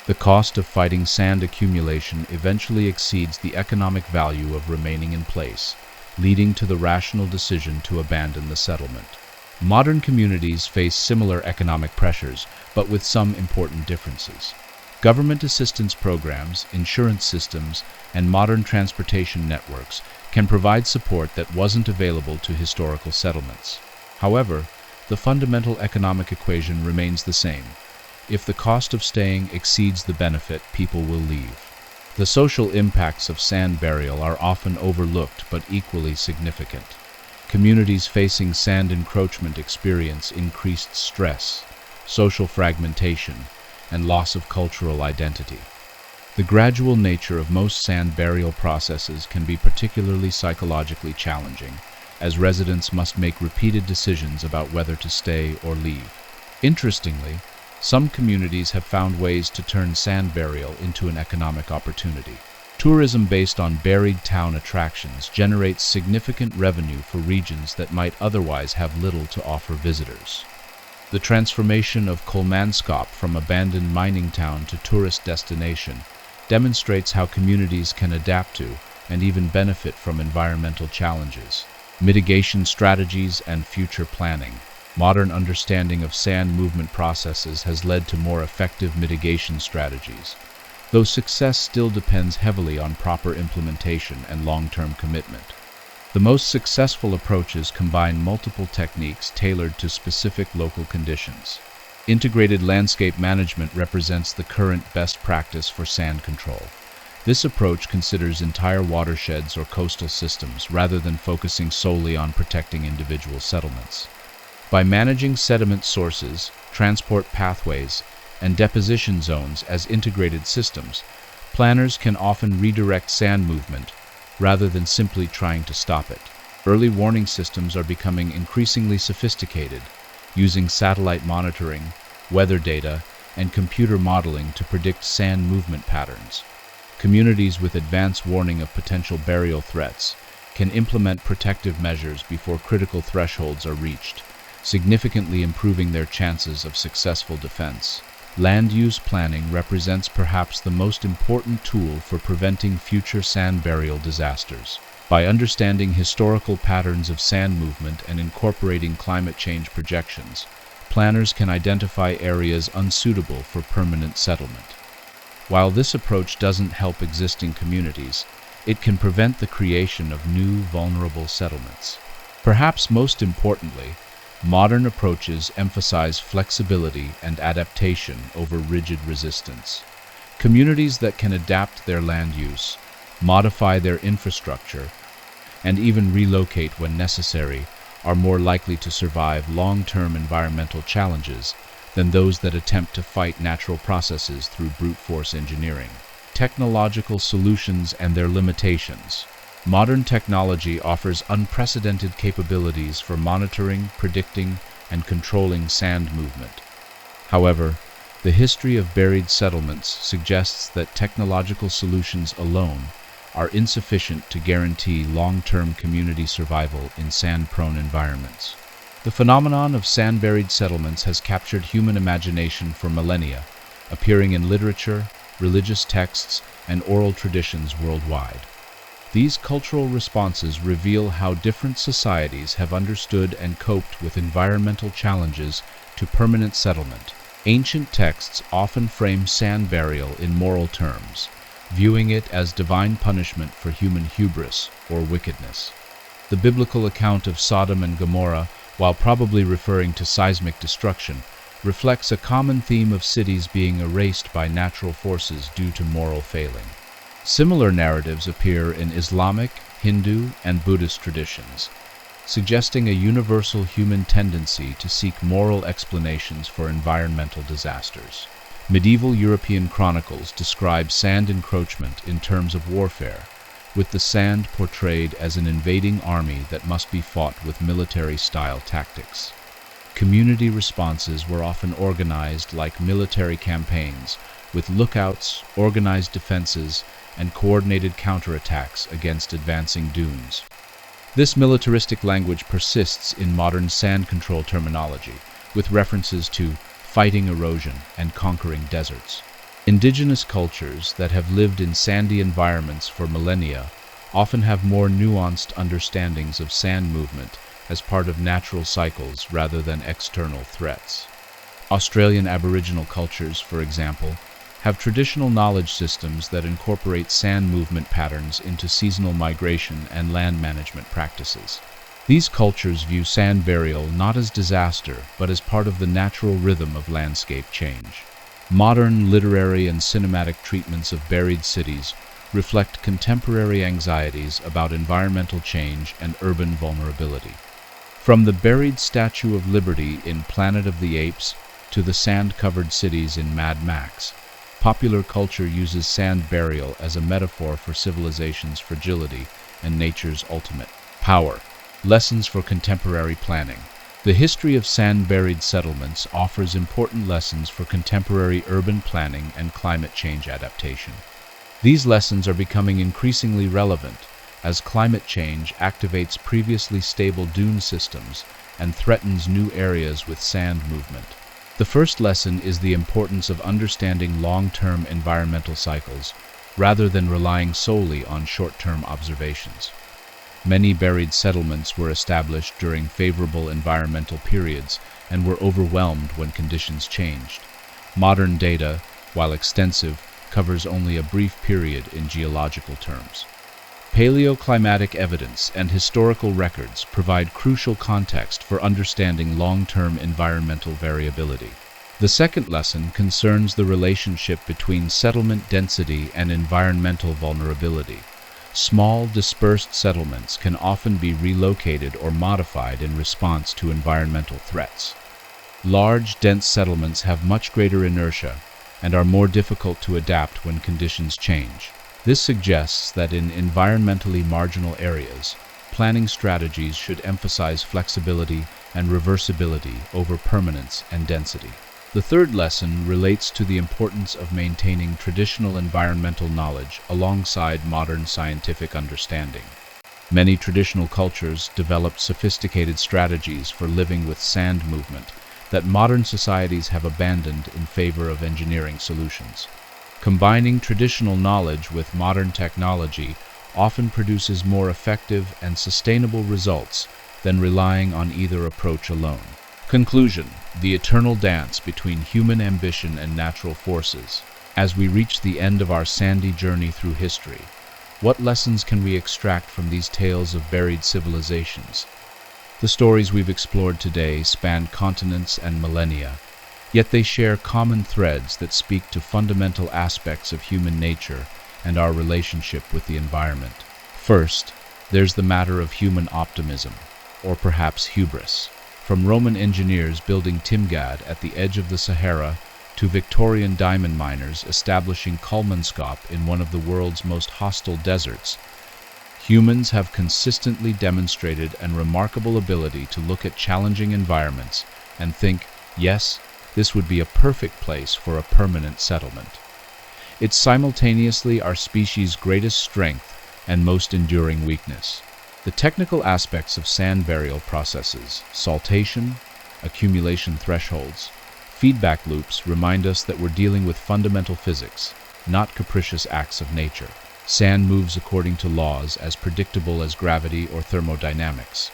The cost of fighting sand accumulation eventually exceeds the economic value of remaining in place, leading to the rational decision to abandon the settlement. Modern communities face similar economic pressures, but with some important differences. Government assistance programs, insurance systems, and modern transportation networks can provide support that wasn't available to historical settlements. However, the fundamental economic equation remains the same. If the cost of staying exceeds the benefit, people will leave. The social impacts of sand burial are often overlooked but equally significant. Communities facing sand encroachment experience increased stress, social fragmentation, and loss of cultural identity. The gradual nature of most sand burial processes can be particularly psychologically challenging, as residents must make repeated decisions about whether to stay or leave. Interestingly, some communities have found ways to turn sand burial into an economic opportunity. Tourism based on buried town attractions generates significant revenue for regions that might otherwise have little to offer visitors. The transformation of Kolmanskop from abandoned mining town to tourist destination demonstrates how communities can adapt to and even benefit from environmental challenges. Mitigation strategies and future planning. Modern understanding of sand movement processes has led to more effective mitigation strategies, though success still depends heavily on proper implementation and long-term commitment. The most successful approaches combine multiple techniques tailored to specific local conditions. Integrated landscape management represents the current best practice for sand control. This approach considers entire watersheds or coastal systems rather than focusing solely on protecting individual settlements. By managing sediment sources, transport pathways, and deposition zones as integrated systems, planners can often redirect sand movement rather than simply trying to stop it. Early warning systems are becoming increasingly sophisticated, using satellite monitoring, weather data, and computer modeling to predict sand movement patterns. Communities with advance warning of potential burial threats can implement protective measures before critical thresholds are reached, significantly improving their chances of successful defense. Land use planning represents perhaps the most important tool for preventing future sand burial disasters. By understanding historical patterns of sand movement and incorporating climate change projections, planners can identify areas unsuitable for permanent settlement. While this approach doesn't help existing communities, it can prevent the creation of new, vulnerable settlements. Perhaps most importantly, modern approaches emphasize flexibility and adaptation over rigid resistance. Communities that can adapt their land use, modify their infrastructure, and even relocate when necessary are more likely to survive long-term environmental challenges than those that attempt to fight natural processes through brute force engineering. Technological solutions and their limitations. Modern technology offers unprecedented capabilities for monitoring, predicting, and controlling sand movement. However, The history of buried settlements suggests that technological solutions alone are insufficient to guarantee long-term community survival in sand-prone environments. The phenomenon of sand-buried settlements has captured human imagination for millennia, appearing in literature, religious texts, and oral traditions worldwide. These cultural responses reveal how different societies have understood and coped with environmental challenges to permanent settlement. Ancient texts often frame sand burial in moral terms, viewing it as divine punishment for human hubris or wickedness. The biblical account of Sodom and Gomorrah, while probably referring to seismic destruction, reflects a common theme of cities being erased by natural forces due to moral failing. Similar narratives appear in Islamic, Hindu, and Buddhist traditions, suggesting a universal human tendency to seek moral explanations for environmental disasters. Medieval European chronicles describe sand encroachment in terms of warfare, with the sand portrayed as an invading army that must be fought with military-style tactics. Community responses were often organized like military campaigns, with lookouts, organized defenses, and coordinated counterattacks against advancing dunes. This militaristic language persists in modern sand control terminology, with references to fighting erosion and conquering deserts. Indigenous cultures that have lived in sandy environments for millennia often have more nuanced understandings of sand movement as part of natural cycles rather than external threats. Australian Aboriginal cultures, for example, have traditional knowledge systems that incorporate sand movement patterns into seasonal migration and land management practices. These cultures view sand burial not as disaster, but as part of the natural rhythm of landscape change. Modern literary and cinematic treatments of buried cities reflect contemporary anxieties about environmental change and urban vulnerability. From the buried Statue of Liberty in Planet of the Apes to the sand-covered cities in Mad Max, popular culture uses sand burial as a metaphor for civilization's fragility and nature's ultimate power. Lessons for contemporary planning. The history of sand-buried settlements offers important lessons for contemporary urban planning and climate change adaptation. These lessons are becoming increasingly relevant as climate change activates previously stable dune systems and threatens new areas with sand movement. The first lesson is the importance of understanding long-term environmental cycles rather than relying solely on short-term observations. Many buried settlements were established during favorable environmental periods and were overwhelmed when conditions changed. Modern data, while extensive, covers only a brief period in geological terms. Paleoclimatic evidence and historical records provide crucial context for understanding long-term environmental variability. The second lesson concerns the relationship between settlement density and environmental vulnerability. Small, dispersed settlements can often be relocated or modified in response to environmental threats. Large, dense settlements have much greater inertia and are more difficult to adapt when conditions change. This suggests that in environmentally marginal areas, planning strategies should emphasize flexibility and reversibility over permanence and density. The third lesson relates to the importance of maintaining traditional environmental knowledge alongside modern scientific understanding. Many traditional cultures developed sophisticated strategies for living with sand movement that modern societies have abandoned in favor of engineering solutions. Combining traditional knowledge with modern technology often produces more effective and sustainable results than relying on either approach alone. Conclusion: the eternal dance between human ambition and natural forces. As we reach the end of our sandy journey through history, what lessons can we extract from these tales of buried civilizations? The stories we've explored today span continents and millennia, yet they share common threads that speak to fundamental aspects of human nature and our relationship with the environment. First, there's the matter of human optimism, or perhaps hubris. From Roman engineers building Timgad at the edge of the Sahara to Victorian diamond miners establishing Kulmanskop in one of the world's most hostile deserts, humans have consistently demonstrated a remarkable ability to look at challenging environments and think, yes, this would be a perfect place for a permanent settlement. It's simultaneously our species' greatest strength and most enduring weakness. The technical aspects of sand burial processes, saltation, accumulation thresholds, feedback loops remind us that we're dealing with fundamental physics, not capricious acts of nature. Sand moves according to laws as predictable as gravity or thermodynamics.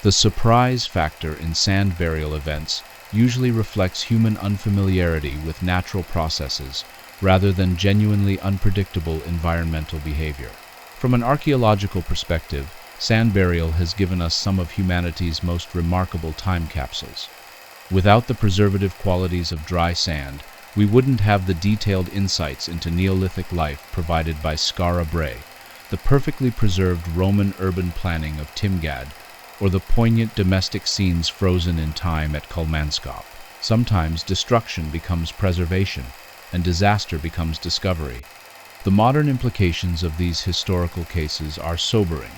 The surprise factor in sand burial events usually reflects human unfamiliarity with natural processes rather than genuinely unpredictable environmental behavior. From an archaeological perspective, sand burial has given us some of humanity's most remarkable time capsules. Without the preservative qualities of dry sand, we wouldn't have the detailed insights into Neolithic life provided by Skara Brae, the perfectly preserved Roman urban planning of Timgad, or the poignant domestic scenes frozen in time at Kulmanskop. Sometimes destruction becomes preservation, and disaster becomes discovery. The modern implications of these historical cases are sobering.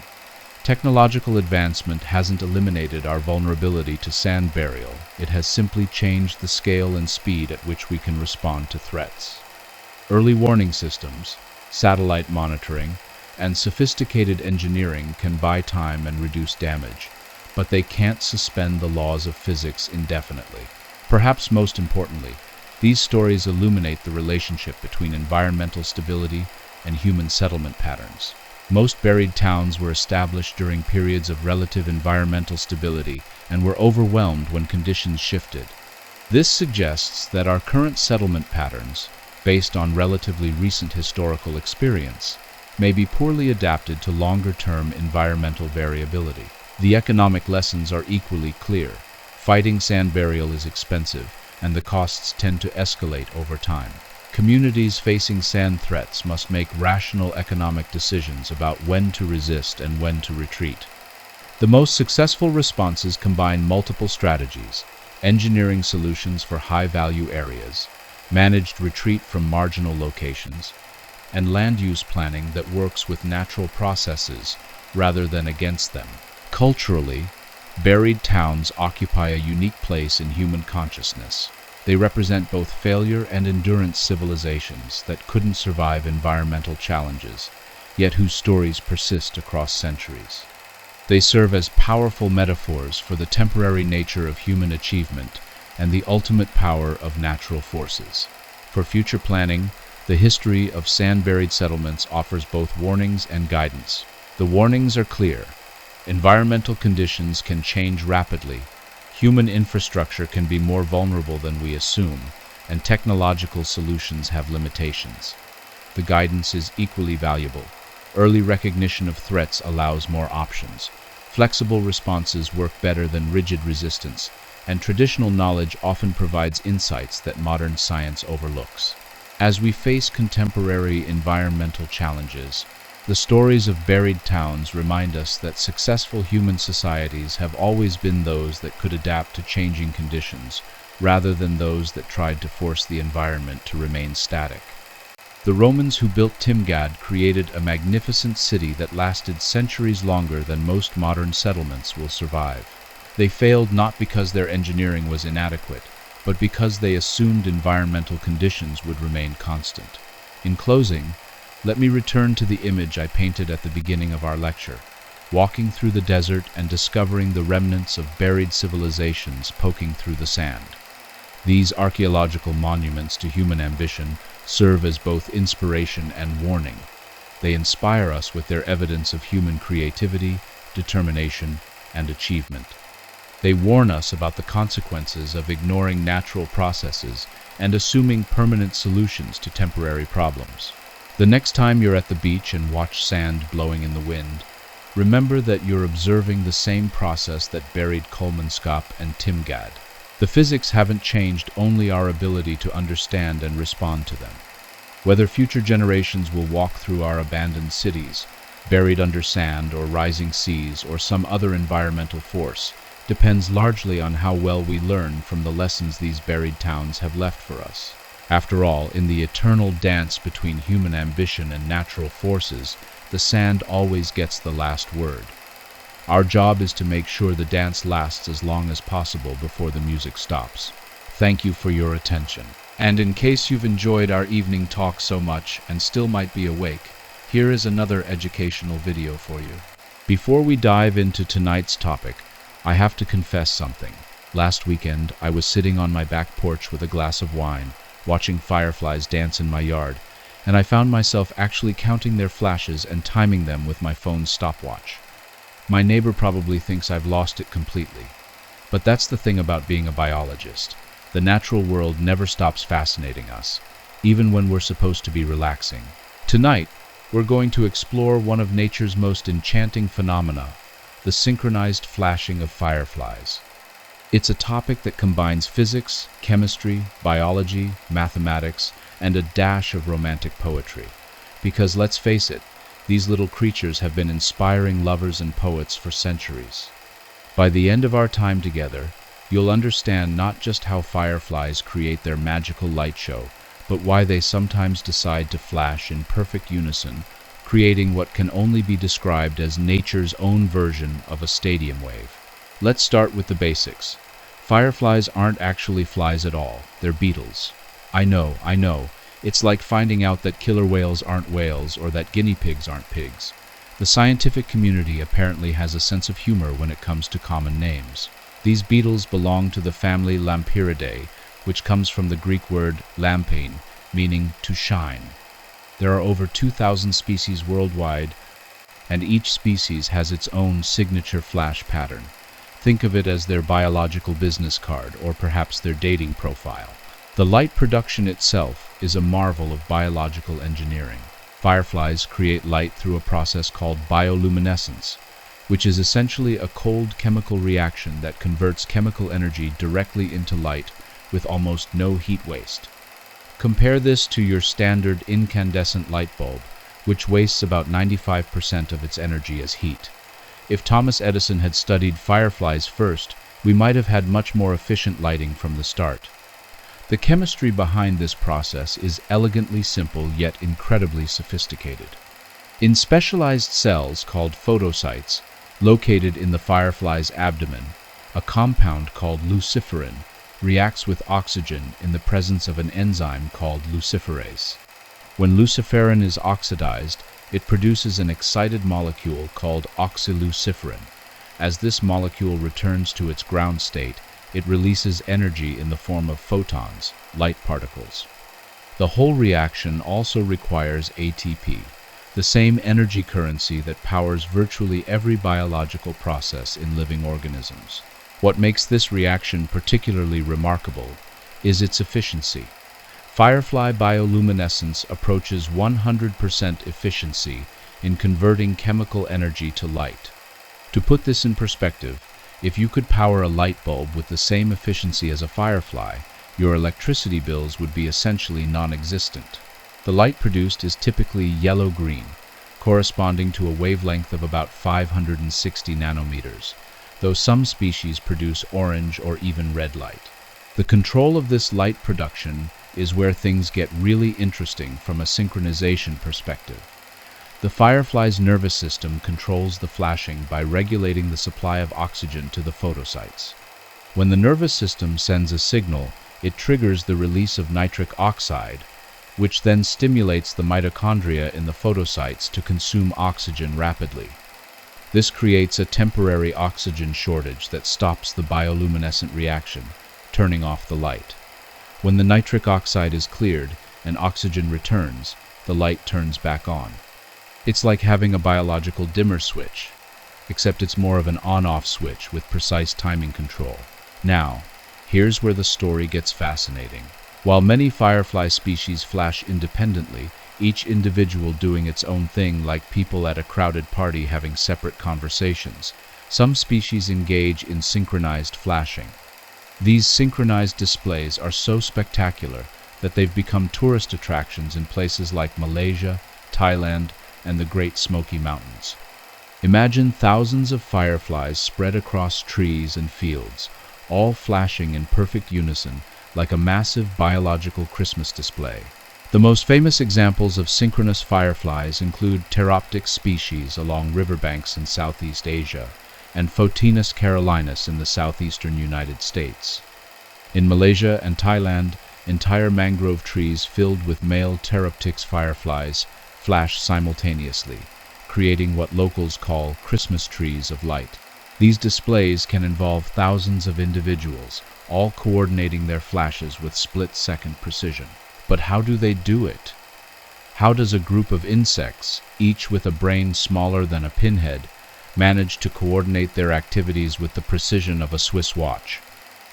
Technological advancement hasn't eliminated our vulnerability to sand burial, it has simply changed the scale and speed at which we can respond to threats. Early warning systems, satellite monitoring, and sophisticated engineering can buy time and reduce damage, but they can't suspend the laws of physics indefinitely. Perhaps most importantly, these stories illuminate the relationship between environmental stability and human settlement patterns. Most buried towns were established during periods of relative environmental stability and were overwhelmed when conditions shifted. This suggests that our current settlement patterns, based on relatively recent historical experience, may be poorly adapted to longer-term environmental variability. The economic lessons are equally clear. Fighting sand burial is expensive, and the costs tend to escalate over time. Communities facing sand threats must make rational economic decisions about when to resist and when to retreat. The most successful responses combine multiple strategies: engineering solutions for high-value areas, managed retreat from marginal locations, and land use planning that works with natural processes rather than against them. Culturally, buried towns occupy a unique place in human consciousness. They represent both failure and endurance civilizations that couldn't survive environmental challenges, yet whose stories persist across centuries. They serve as powerful metaphors for the temporary nature of human achievement and the ultimate power of natural forces. For future planning, the history of sand-buried settlements offers both warnings and guidance. The warnings are clear. Environmental conditions can change rapidly, human infrastructure can be more vulnerable than we assume, and technological solutions have limitations. The guidance is equally valuable. Early recognition of threats allows more options. Flexible responses work better than rigid resistance, and traditional knowledge often provides insights that modern science overlooks. As we face contemporary environmental challenges, the stories of buried towns remind us that successful human societies have always been those that could adapt to changing conditions, rather than those that tried to force the environment to remain static. The Romans who built Timgad created a magnificent city that lasted centuries longer than most modern settlements will survive. They failed not because their engineering was inadequate, but because they assumed environmental conditions would remain constant. In closing, let me return to the image I painted at the beginning of our lecture, walking through the desert and discovering the remnants of buried civilizations poking through the sand. These archaeological monuments to human ambition serve as both inspiration and warning. They inspire us with their evidence of human creativity, determination, and achievement. They warn us about the consequences of ignoring natural processes and assuming permanent solutions to temporary problems. The next time you're at the beach and watch sand blowing in the wind, remember that you're observing the same process that buried Kulmanskop and Timgad. The physics haven't changed, only our ability to understand and respond to them. Whether future generations will walk through our abandoned cities, buried under sand or rising seas or some other environmental force, depends largely on how well we learn from the lessons these buried towns have left for us. After all, in the eternal dance between human ambition and natural forces, the sand always gets the last word. Our job is to make sure the dance lasts as long as possible before the music stops. Thank you for your attention. And in case you've enjoyed our evening talk so much and still might be awake, here is another educational video for you. Before we dive into tonight's topic, I have to confess something. Last weekend, I was sitting on my back porch with a glass of wine, watching fireflies dance in my yard, and I found myself actually counting their flashes and timing them with my phone's stopwatch. My neighbor probably thinks I've lost it completely. But that's the thing about being a biologist. The natural world never stops fascinating us, even when we're supposed to be relaxing. Tonight, we're going to explore one of nature's most enchanting phenomena, the synchronized flashing of fireflies. It's a topic that combines physics, chemistry, biology, mathematics, and a dash of romantic poetry. Because let's face it, these little creatures have been inspiring lovers and poets for centuries. By the end of our time together, you'll understand not just how fireflies create their magical light show, but why they sometimes decide to flash in perfect unison, creating what can only be described as nature's own version of a stadium wave. Let's start with the basics. Fireflies aren't actually flies at all, they're beetles. I know, it's like finding out that killer whales aren't whales or that guinea pigs aren't pigs. The scientific community apparently has a sense of humor when it comes to common names. These beetles belong to the family Lampyridae, which comes from the Greek word lampein, meaning to shine. There are over 2,000 species worldwide, and each species has its own signature flash pattern. Think of it as their biological business card, or perhaps their dating profile. The light production itself is a marvel of biological engineering. Fireflies create light through a process called bioluminescence, which is essentially a cold chemical reaction that converts chemical energy directly into light with almost no heat waste. Compare this to your standard incandescent light bulb, which wastes about 95% of its energy as heat. If Thomas Edison had studied fireflies first, we might have had much more efficient lighting from the start. The chemistry behind this process is elegantly simple yet incredibly sophisticated. In specialized cells called photocytes, located in the firefly's abdomen, a compound called luciferin reacts with oxygen in the presence of an enzyme called luciferase. When luciferin is oxidized, it produces an excited molecule called oxyluciferin. As this molecule returns to its ground state, it releases energy in the form of photons, light particles. The whole reaction also requires ATP, the same energy currency that powers virtually every biological process in living organisms. What makes this reaction particularly remarkable is its efficiency. Firefly bioluminescence approaches 100% efficiency in converting chemical energy to light. To put this in perspective, if you could power a light bulb with the same efficiency as a firefly, your electricity bills would be essentially non-existent. The light produced is typically yellow-green, corresponding to a wavelength of about 560 nanometers, though some species produce orange or even red light. The control of this light production is where things get really interesting from a synchronization perspective. The firefly's nervous system controls the flashing by regulating the supply of oxygen to the photocytes. When the nervous system sends a signal, it triggers the release of nitric oxide, which then stimulates the mitochondria in the photocytes to consume oxygen rapidly. This creates a temporary oxygen shortage that stops the bioluminescent reaction, turning off the light. When the nitric oxide is cleared and oxygen returns, the light turns back on. It's like having a biological dimmer switch, except it's more of an on-off switch with precise timing control. Now, here's where the story gets fascinating. While many firefly species flash independently, each individual doing its own thing, like people at a crowded party having separate conversations, some species engage in synchronized flashing. These synchronized displays are so spectacular that they've become tourist attractions in places like Malaysia, Thailand, and the Great Smoky Mountains. Imagine thousands of fireflies spread across trees and fields, all flashing in perfect unison like a massive biological Christmas display. The most famous examples of synchronous fireflies include Pteroptyx species along riverbanks in Southeast Asia and Photinus carolinus in the southeastern United States. In Malaysia and Thailand, entire mangrove trees filled with male pteroptix fireflies flash simultaneously, creating what locals call Christmas trees of light. These displays can involve thousands of individuals, all coordinating their flashes with split-second precision. But how do they do it? How does a group of insects, each with a brain smaller than a pinhead, manage to coordinate their activities with the precision of a Swiss watch?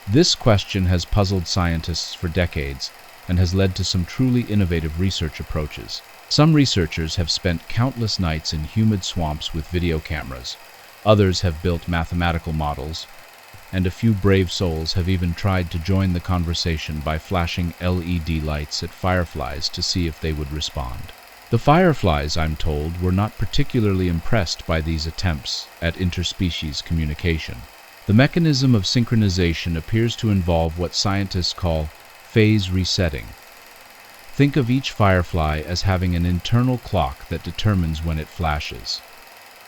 This question has puzzled scientists for decades and has led to some truly innovative research approaches. Some researchers have spent countless nights in humid swamps with video cameras. Others have built mathematical models, and a few brave souls have even tried to join the conversation by flashing LED lights at fireflies to see if they would respond. The fireflies, I'm told, were not particularly impressed by these attempts at interspecies communication. The mechanism of synchronization appears to involve what scientists call phase resetting. Think of each firefly as having an internal clock that determines when it flashes.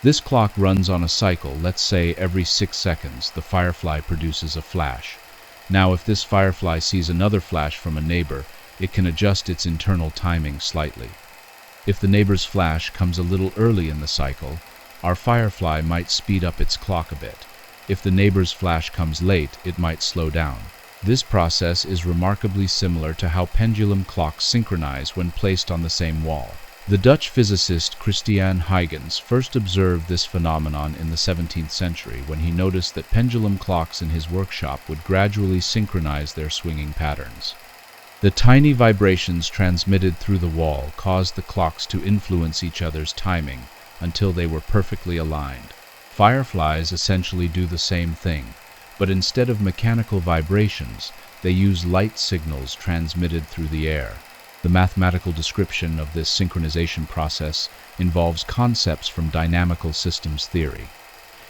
This clock runs on a cycle. Let's say every 6 seconds the firefly produces a flash. Now if this firefly sees another flash from a neighbor, it can adjust its internal timing slightly. If the neighbor's flash comes a little early in the cycle, our firefly might speed up its clock a bit. If the neighbor's flash comes late, it might slow down. This process is remarkably similar to how pendulum clocks synchronize when placed on the same wall. The Dutch physicist Christian Huygens first observed this phenomenon in the 17th century when he noticed that pendulum clocks in his workshop would gradually synchronize their swinging patterns. The tiny vibrations transmitted through the wall caused the clocks to influence each other's timing until they were perfectly aligned. Fireflies essentially do the same thing, but instead of mechanical vibrations, they use light signals transmitted through the air. The mathematical description of this synchronization process involves concepts from dynamical systems theory.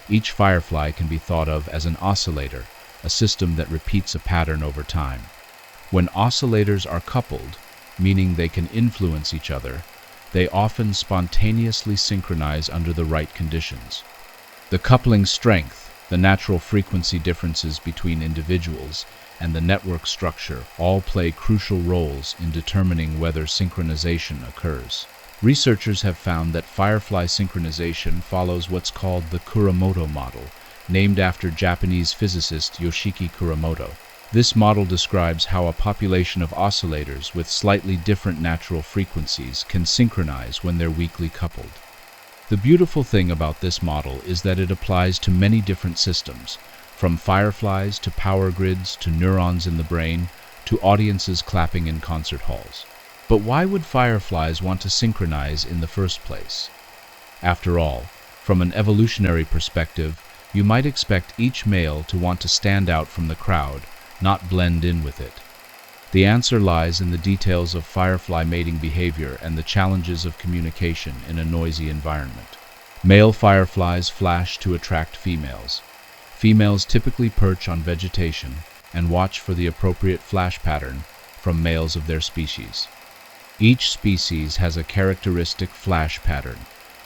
Each firefly can be thought of as an oscillator, a system that repeats a pattern over time. When oscillators are coupled, meaning they can influence each other, they often spontaneously synchronize under the right conditions. The coupling strength, the natural frequency differences between individuals, and the network structure all play crucial roles in determining whether synchronization occurs. Researchers have found that firefly synchronization follows what's called the Kuramoto model, named after Japanese physicist Yoshiki Kuramoto. This model describes how a population of oscillators with slightly different natural frequencies can synchronize when they're weakly coupled. The beautiful thing about this model is that it applies to many different systems, from fireflies to power grids to neurons in the brain to audiences clapping in concert halls. But why would fireflies want to synchronize in the first place? After all, from an evolutionary perspective, you might expect each male to want to stand out from the crowd, not blend in with it. The answer lies in the details of firefly mating behavior and the challenges of communication in a noisy environment. Male fireflies flash to attract females. Females typically perch on vegetation and watch for the appropriate flash pattern from males of their species. Each species has a characteristic flash pattern.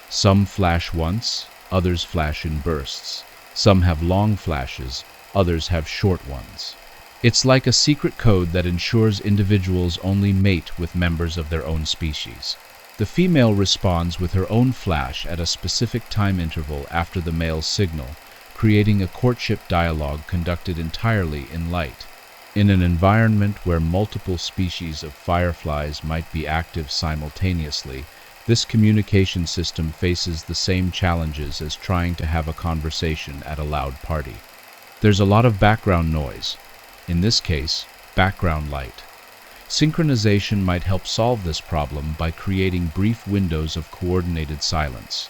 Some flash once, others flash in bursts. Some have long flashes, others have short ones. It's like a secret code that ensures individuals only mate with members of their own species. The female responds with her own flash at a specific time interval after the male's signal, creating a courtship dialogue conducted entirely in light. In an environment where multiple species of fireflies might be active simultaneously, this communication system faces the same challenges as trying to have a conversation at a loud party. There's a lot of background noise. In this case, background light. Synchronization might help solve this problem by creating brief windows of coordinated silence.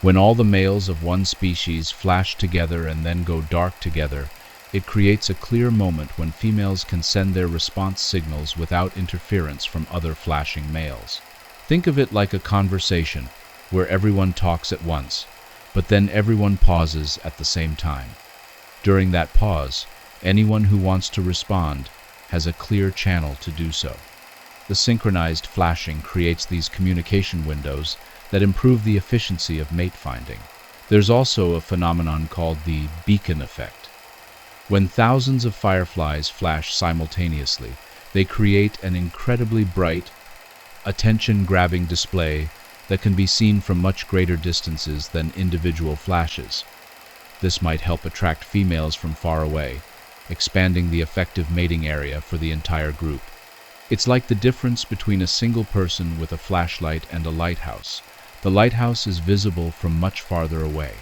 When all the males of one species flash together and then go dark together, it creates a clear moment when females can send their response signals without interference from other flashing males. Think of it like a conversation where everyone talks at once, but then everyone pauses at the same time. During that pause, anyone who wants to respond has a clear channel to do so. The synchronized flashing creates these communication windows that improve the efficiency of mate finding. There's also a phenomenon called the beacon effect. When thousands of fireflies flash simultaneously, they create an incredibly bright, attention-grabbing display that can be seen from much greater distances than individual flashes. This might help attract females from far away, expanding the effective mating area for the entire group. It's like the difference between a single person with a flashlight and a lighthouse. The lighthouse is visible from much farther away.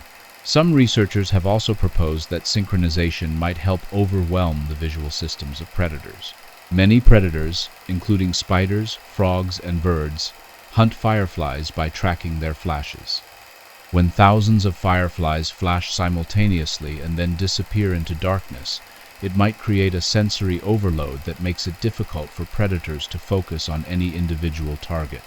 Some researchers have also proposed that synchronization might help overwhelm the visual systems of predators. Many predators, including spiders, frogs, and birds, hunt fireflies by tracking their flashes. When thousands of fireflies flash simultaneously and then disappear into darkness, it might create a sensory overload that makes it difficult for predators to focus on any individual target.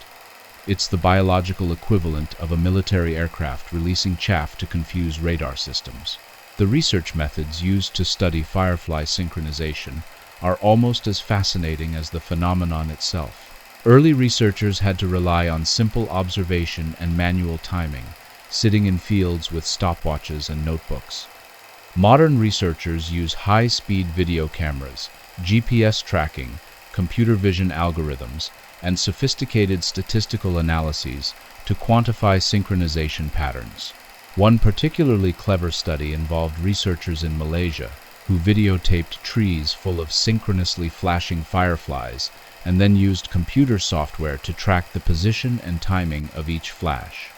It's the biological equivalent of a military aircraft releasing chaff to confuse radar systems. The research methods used to study firefly synchronization are almost as fascinating as the phenomenon itself. Early researchers had to rely on simple observation and manual timing, sitting in fields with stopwatches and notebooks. Modern researchers use high-speed video cameras, GPS tracking, computer vision algorithms, and sophisticated statistical analyses to quantify synchronization patterns. One particularly clever study involved researchers in Malaysia who videotaped trees full of synchronously flashing fireflies and then used computer software to track the position and timing of each flash.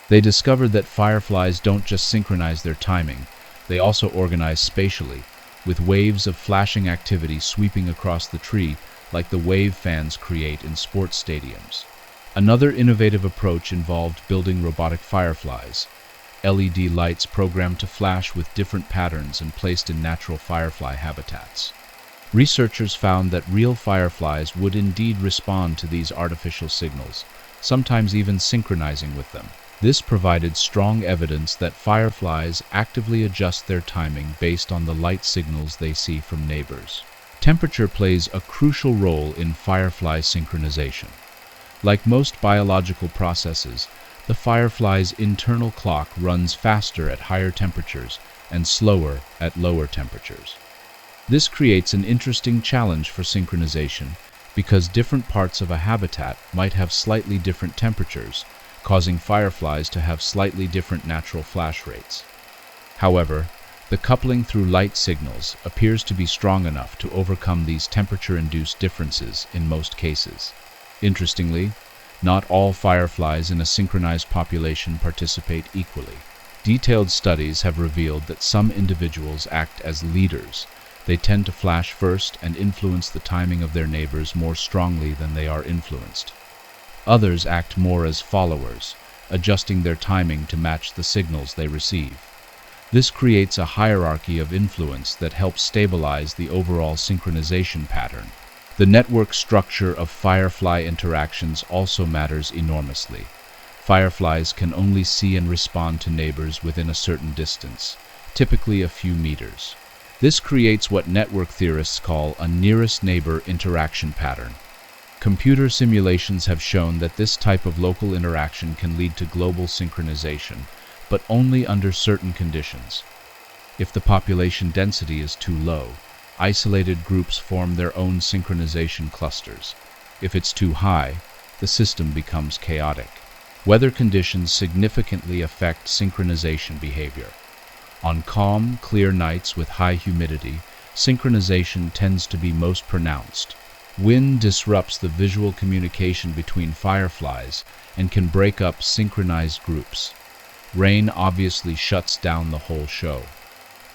They discovered that fireflies don't just synchronize their timing, they also organize spatially, with waves of flashing activity sweeping across the tree like the wave fans create in sports stadiums. Another innovative approach involved building robotic fireflies, LED lights programmed to flash with different patterns and placed in natural firefly habitats. Researchers found that real fireflies would indeed respond to these artificial signals, sometimes even synchronizing with them. This provided strong evidence that fireflies actively adjust their timing based on the light signals they see from neighbors. Temperature plays a crucial role in firefly synchronization. Like most biological processes, the firefly's internal clock runs faster at higher temperatures and slower at lower temperatures. This creates an interesting challenge for synchronization because different parts of a habitat might have slightly different temperatures, causing fireflies to have slightly different natural flash rates. However, the coupling through light signals appears to be strong enough to overcome these temperature-induced differences in most cases. Interestingly, not all fireflies in a synchronized population participate equally. Detailed studies have revealed that some individuals act as leaders. They tend to flash first and influence the timing of their neighbors more strongly than they are influenced. Others act more as followers, adjusting their timing to match the signals they receive. This creates a hierarchy of influence that helps stabilize the overall synchronization pattern. The network structure of firefly interactions also matters enormously. Fireflies can only see and respond to neighbors within a certain distance, typically a few meters. This creates what network theorists call a nearest neighbor interaction pattern. Computer simulations have shown that this type of local interaction can lead to global synchronization, but only under certain conditions. If the population density is too low, isolated groups form their own synchronization clusters. If it's too high, the system becomes chaotic. Weather conditions significantly affect synchronization behavior. On calm, clear nights with high humidity, synchronization tends to be most pronounced. Wind disrupts the visual communication between fireflies and can break up synchronized groups. Rain obviously shuts down the whole show.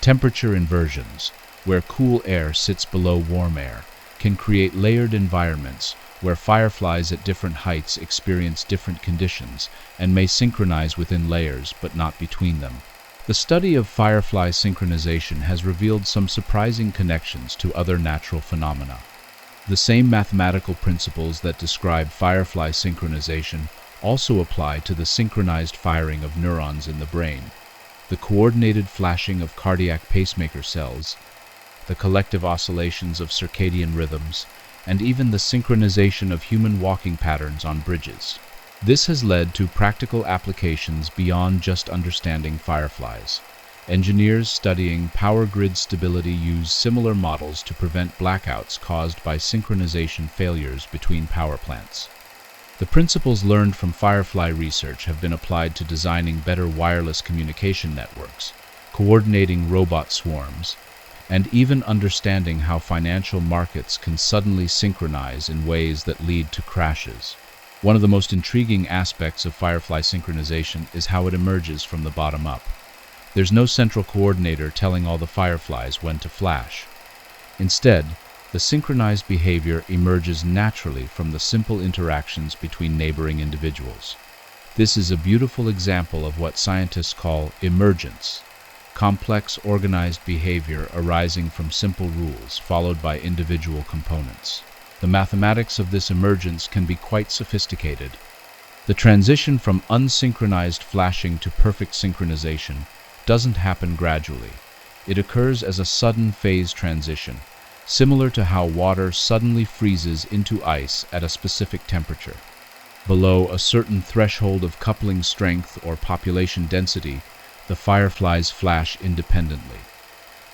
Temperature inversions, where cool air sits below warm air, can create layered environments where fireflies at different heights experience different conditions and may synchronize within layers but not between them. The study of firefly synchronization has revealed some surprising connections to other natural phenomena. The same mathematical principles that describe firefly synchronization also apply to the synchronized firing of neurons in the brain, the coordinated flashing of cardiac pacemaker cells, the collective oscillations of circadian rhythms, and even the synchronization of human walking patterns on bridges. This has led to practical applications beyond just understanding fireflies. Engineers studying power grid stability use similar models to prevent blackouts caused by synchronization failures between power plants. The principles learned from Firefly research have been applied to designing better wireless communication networks, coordinating robot swarms, and even understanding how financial markets can suddenly synchronize in ways that lead to crashes. One of the most intriguing aspects of Firefly synchronization is how it emerges from the bottom up. There's no central coordinator telling all the fireflies when to flash. Instead, the synchronized behavior emerges naturally from the simple interactions between neighboring individuals. This is a beautiful example of what scientists call emergence, complex organized behavior arising from simple rules followed by individual components. The mathematics of this emergence can be quite sophisticated. The transition from unsynchronized flashing to perfect synchronization doesn't happen gradually. It occurs as a sudden phase transition, similar to how water suddenly freezes into ice at a specific temperature. Below a certain threshold of coupling strength or population density, the fireflies flash independently.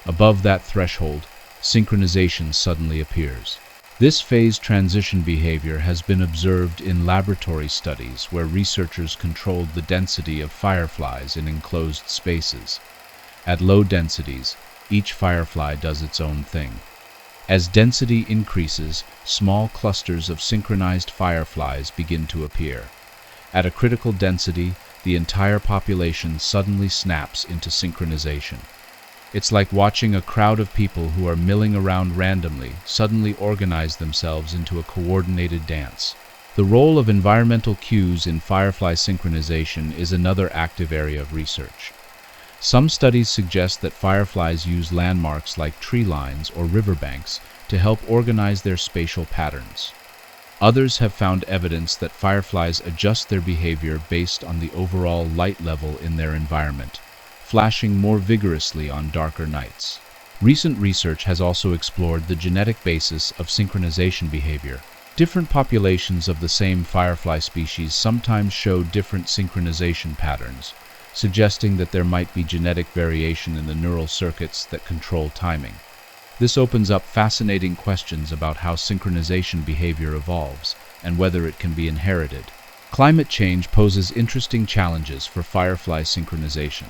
Above that threshold, synchronization suddenly appears. This phase transition behavior has been observed in laboratory studies where researchers controlled the density of fireflies in enclosed spaces. At low densities, each firefly does its own thing. As density increases, small clusters of synchronized fireflies begin to appear. At a critical density, the entire population suddenly snaps into synchronization. It's like watching a crowd of people who are milling around randomly suddenly organize themselves into a coordinated dance. The role of environmental cues in firefly synchronization is another active area of research. Some studies suggest that fireflies use landmarks like tree lines or riverbanks to help organize their spatial patterns. Others have found evidence that fireflies adjust their behavior based on the overall light level in their environment, flashing more vigorously on darker nights. Recent research has also explored the genetic basis of synchronization behavior. Different populations of the same firefly species sometimes show different synchronization patterns, suggesting that there might be genetic variation in the neural circuits that control timing. This opens up fascinating questions about how synchronization behavior evolves and whether it can be inherited. Climate change poses interesting challenges for firefly synchronization.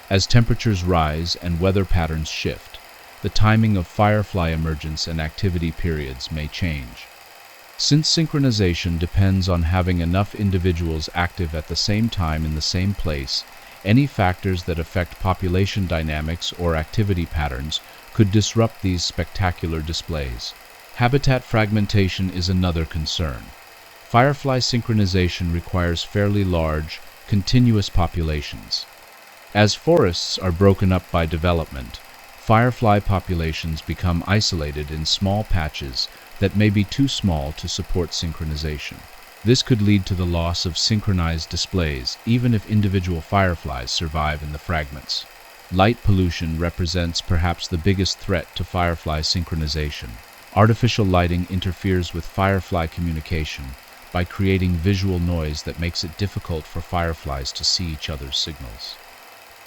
As temperatures rise and weather patterns shift, the timing of firefly emergence and activity periods may change. Since synchronization depends on having enough individuals active at the same time in the same place, any factors that affect population dynamics or activity patterns could disrupt these spectacular displays. Habitat fragmentation is another concern. Firefly synchronization requires fairly large, continuous populations. As forests are broken up by development, firefly populations become isolated in small patches that may be too small to support synchronization. This could lead to the loss of synchronized displays, even if individual fireflies survive in the fragments. Light pollution represents perhaps the biggest threat to firefly synchronization. Artificial lighting interferes with firefly communication by creating visual noise that makes it difficult for fireflies to see each other's signals.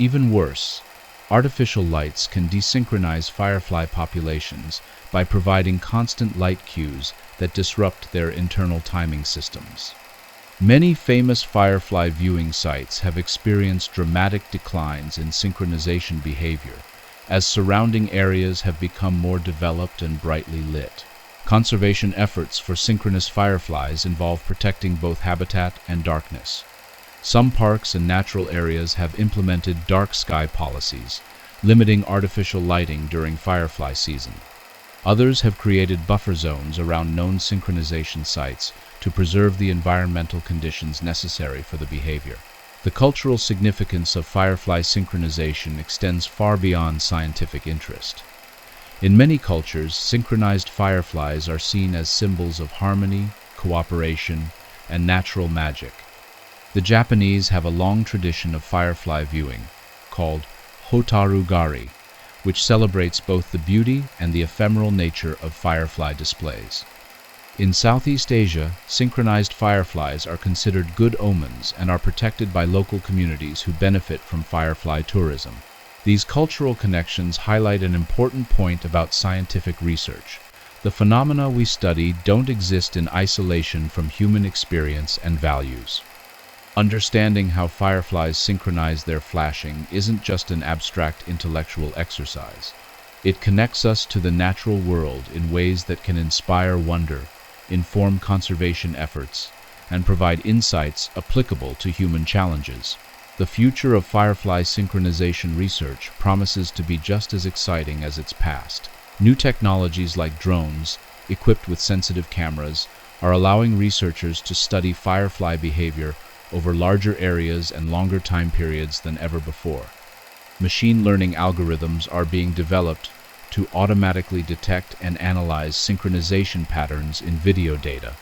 Even worse, artificial lights can desynchronize firefly populations by providing constant light cues that disrupt their internal timing systems. Many famous firefly viewing sites have experienced dramatic declines in synchronization behavior as surrounding areas have become more developed and brightly lit. Conservation efforts for synchronous fireflies involve protecting both habitat and darkness. Some parks and natural areas have implemented dark sky policies, limiting artificial lighting during firefly season. Others have created buffer zones around known synchronization sites to preserve the environmental conditions necessary for the behavior. The cultural significance of firefly synchronization extends far beyond scientific interest. In many cultures, synchronized fireflies are seen as symbols of harmony, cooperation, and natural magic. The Japanese have a long tradition of firefly viewing, called Hotaru Gari, which celebrates both the beauty and the ephemeral nature of firefly displays. In Southeast Asia, synchronized fireflies are considered good omens and are protected by local communities who benefit from firefly tourism. These cultural connections highlight an important point about scientific research. The phenomena we study don't exist in isolation from human experience and values. Understanding how fireflies synchronize their flashing isn't just an abstract intellectual exercise. It connects us to the natural world in ways that can inspire wonder, inform conservation efforts, and provide insights applicable to human challenges. The future of firefly synchronization research promises to be just as exciting as its past. New technologies like drones, equipped with sensitive cameras, are allowing researchers to study firefly behavior over larger areas and longer time periods than ever before. Machine learning algorithms are being developed to automatically detect and analyze synchronization patterns in video data,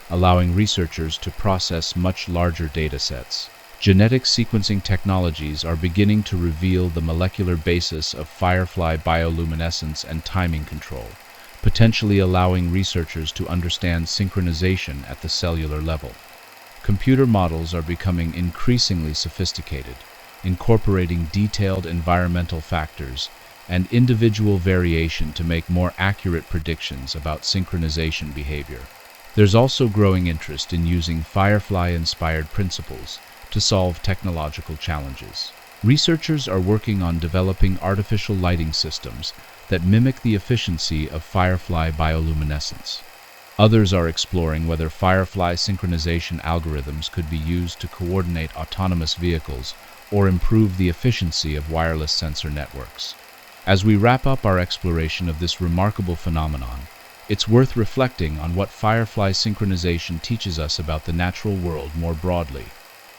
allowing researchers to process much larger data sets. Genetic sequencing technologies are beginning to reveal the molecular basis of firefly bioluminescence and timing control, potentially allowing researchers to understand synchronization at the cellular level. Computer models are becoming increasingly sophisticated, incorporating detailed environmental factors and individual variation to make more accurate predictions about synchronization behavior. There's also growing interest in using firefly-inspired principles to solve technological challenges. Researchers are working on developing artificial lighting systems that mimic the efficiency of firefly bioluminescence. Others are exploring whether firefly synchronization algorithms could be used to coordinate autonomous vehicles or improve the efficiency of wireless sensor networks. As we wrap up our exploration of this remarkable phenomenon, it's worth reflecting on what firefly synchronization teaches us about the natural world more broadly.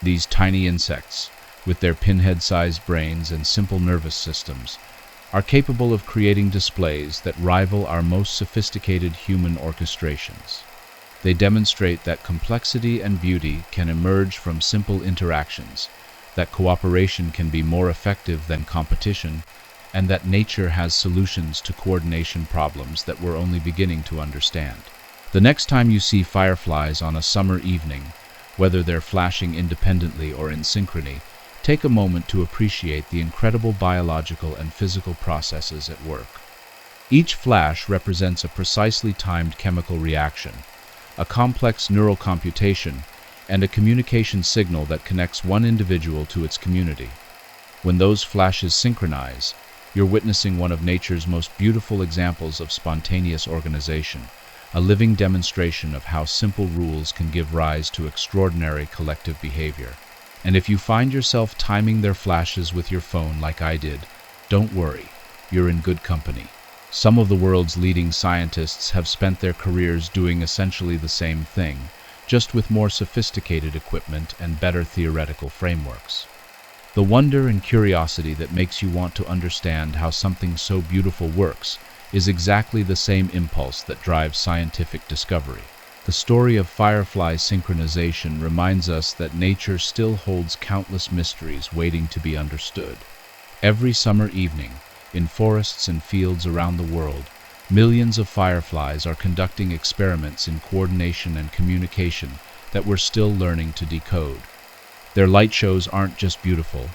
These tiny insects, with their pinhead-sized brains and simple nervous systems, are capable of creating displays that rival our most sophisticated human orchestrations. They demonstrate that complexity and beauty can emerge from simple interactions, that cooperation can be more effective than competition, and that nature has solutions to coordination problems that we're only beginning to understand. The next time you see fireflies on a summer evening, whether they're flashing independently or in synchrony, take a moment to appreciate the incredible biological and physical processes at work. Each flash represents a precisely timed chemical reaction, a complex neural computation, and a communication signal that connects one individual to its community. When those flashes synchronize, you're witnessing one of nature's most beautiful examples of spontaneous organization, a living demonstration of how simple rules can give rise to extraordinary collective behavior. And if you find yourself timing their flashes with your phone like I did, don't worry, you're in good company. Some of the world's leading scientists have spent their careers doing essentially the same thing, just with more sophisticated equipment and better theoretical frameworks. The wonder and curiosity that makes you want to understand how something so beautiful works is exactly the same impulse that drives scientific discovery. The story of firefly synchronization reminds us that nature still holds countless mysteries waiting to be understood. Every summer evening, in forests and fields around the world, millions of fireflies are conducting experiments in coordination and communication that we're still learning to decode. Their light shows aren't just beautiful,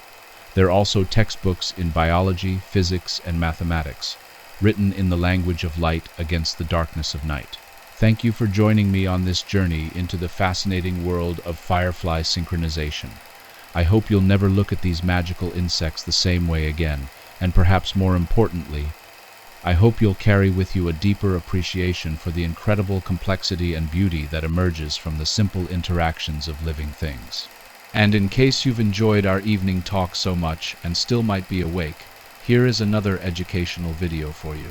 they're also textbooks in biology, physics, and mathematics, written in the language of light against the darkness of night. Thank you for joining me on this journey into the fascinating world of firefly synchronization. I hope you'll never look at these magical insects the same way again, and perhaps more importantly, I hope you'll carry with you a deeper appreciation for the incredible complexity and beauty that emerges from the simple interactions of living things. And in case you've enjoyed our evening talk so much and still might be awake, here is another educational video for you.